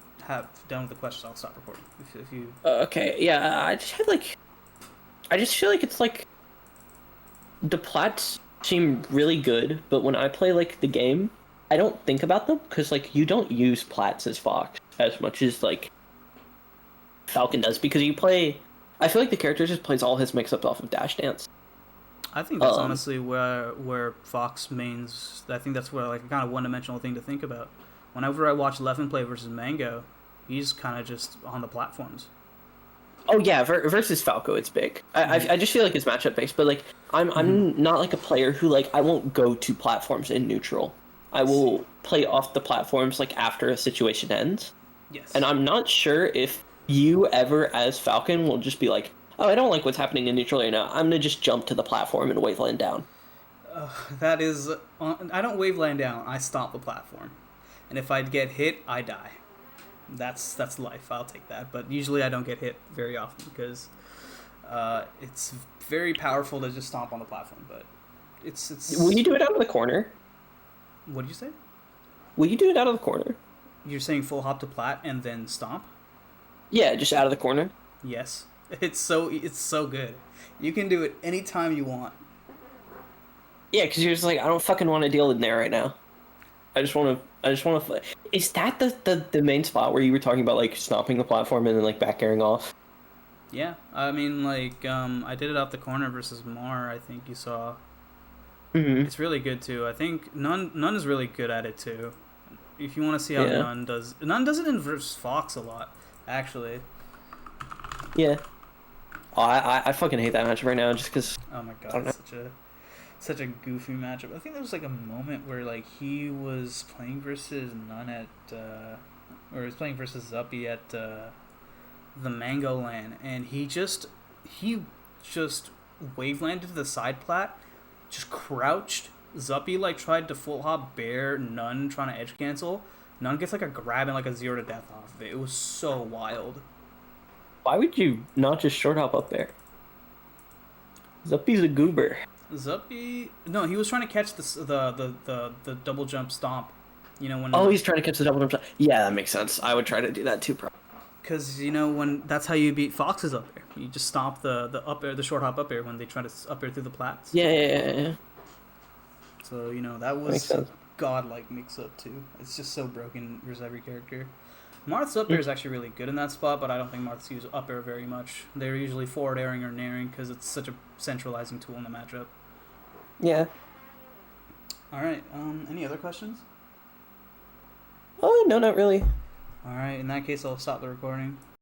done with the questions, I'll stop recording. If you. Okay, yeah, I just feel like it's like the plats seem really good, but when I play like the game, I don't think about them because like you don't use plats as Fox as much as like Falcon does because you play. I feel like the character just plays all his mix-ups off of Dash Dance. I think that's honestly where Fox mains. I think that's where like a kind of one-dimensional thing to think about. Whenever I watch Levin play versus Mango, he's kind of just on the platforms. Oh yeah, versus Falco, it's big. I just feel like it's matchup based, but like I'm not like a player who like I won't go to platforms in neutral. I will play off the platforms like after a situation ends. Yes. And I'm not sure if you ever as Falcon will just be like, oh, I don't like what's happening in neutral right now. I'm gonna just jump to the platform and wave land down. That is, I don't wave land down. I stomp the platform, and if I get hit, I die. That's life. I'll take that. But usually I don't get hit very often because it's very powerful to just stomp on the platform. But it's. Will you do it out of the corner? What did you say? Will you do it out of the corner? You're saying full hop to plat and then stomp? Yeah, just out of the corner. Yes. It's so good. You can do it anytime you want. Yeah, because you're just like, I don't fucking want to deal in there right now. I just want to. Is that the main spot where you were talking about like stomping the platform and then like back airing off? Yeah, I mean like I did it out the corner versus Mar. I think you saw. Mm-hmm. It's really good too. I think Nun is really good at it too. If you want to see how Nun does it in versus Fox a lot, actually. Yeah. Oh, I fucking hate that matchup right now just because. Oh my god, it's such a goofy matchup. I think there was like a moment where like he was playing versus Nun at or he was playing versus Zuppy at the Mango Land, and he just wave landed to the side plat, just crouched. Zuppy like tried to full hop bear Nun trying to edge cancel. Nun gets like a grab and like a 0 to death off of it. It was so wild. Why would you not just short hop up there? Zuppy's a goober. Zuppy, no, he was trying to catch the double jump stomp. You know when. Oh, he's trying to catch the double jump. Yeah, that makes sense. I would try to do that too, bro. Because you know when that's how you beat Foxes up air. You just stomp the up air, the short hop up air when they try to up air through the plats. Yeah. So you know that was a godlike mix up too. It's just so broken versus every character. Marth's up air is actually really good in that spot, but I don't think Marth's use up air very much. They're usually forward airing or nairing because it's such a centralizing tool in the matchup. Yeah. All right. Any other questions? Oh no, not really. All right. In that case, I'll stop the recording.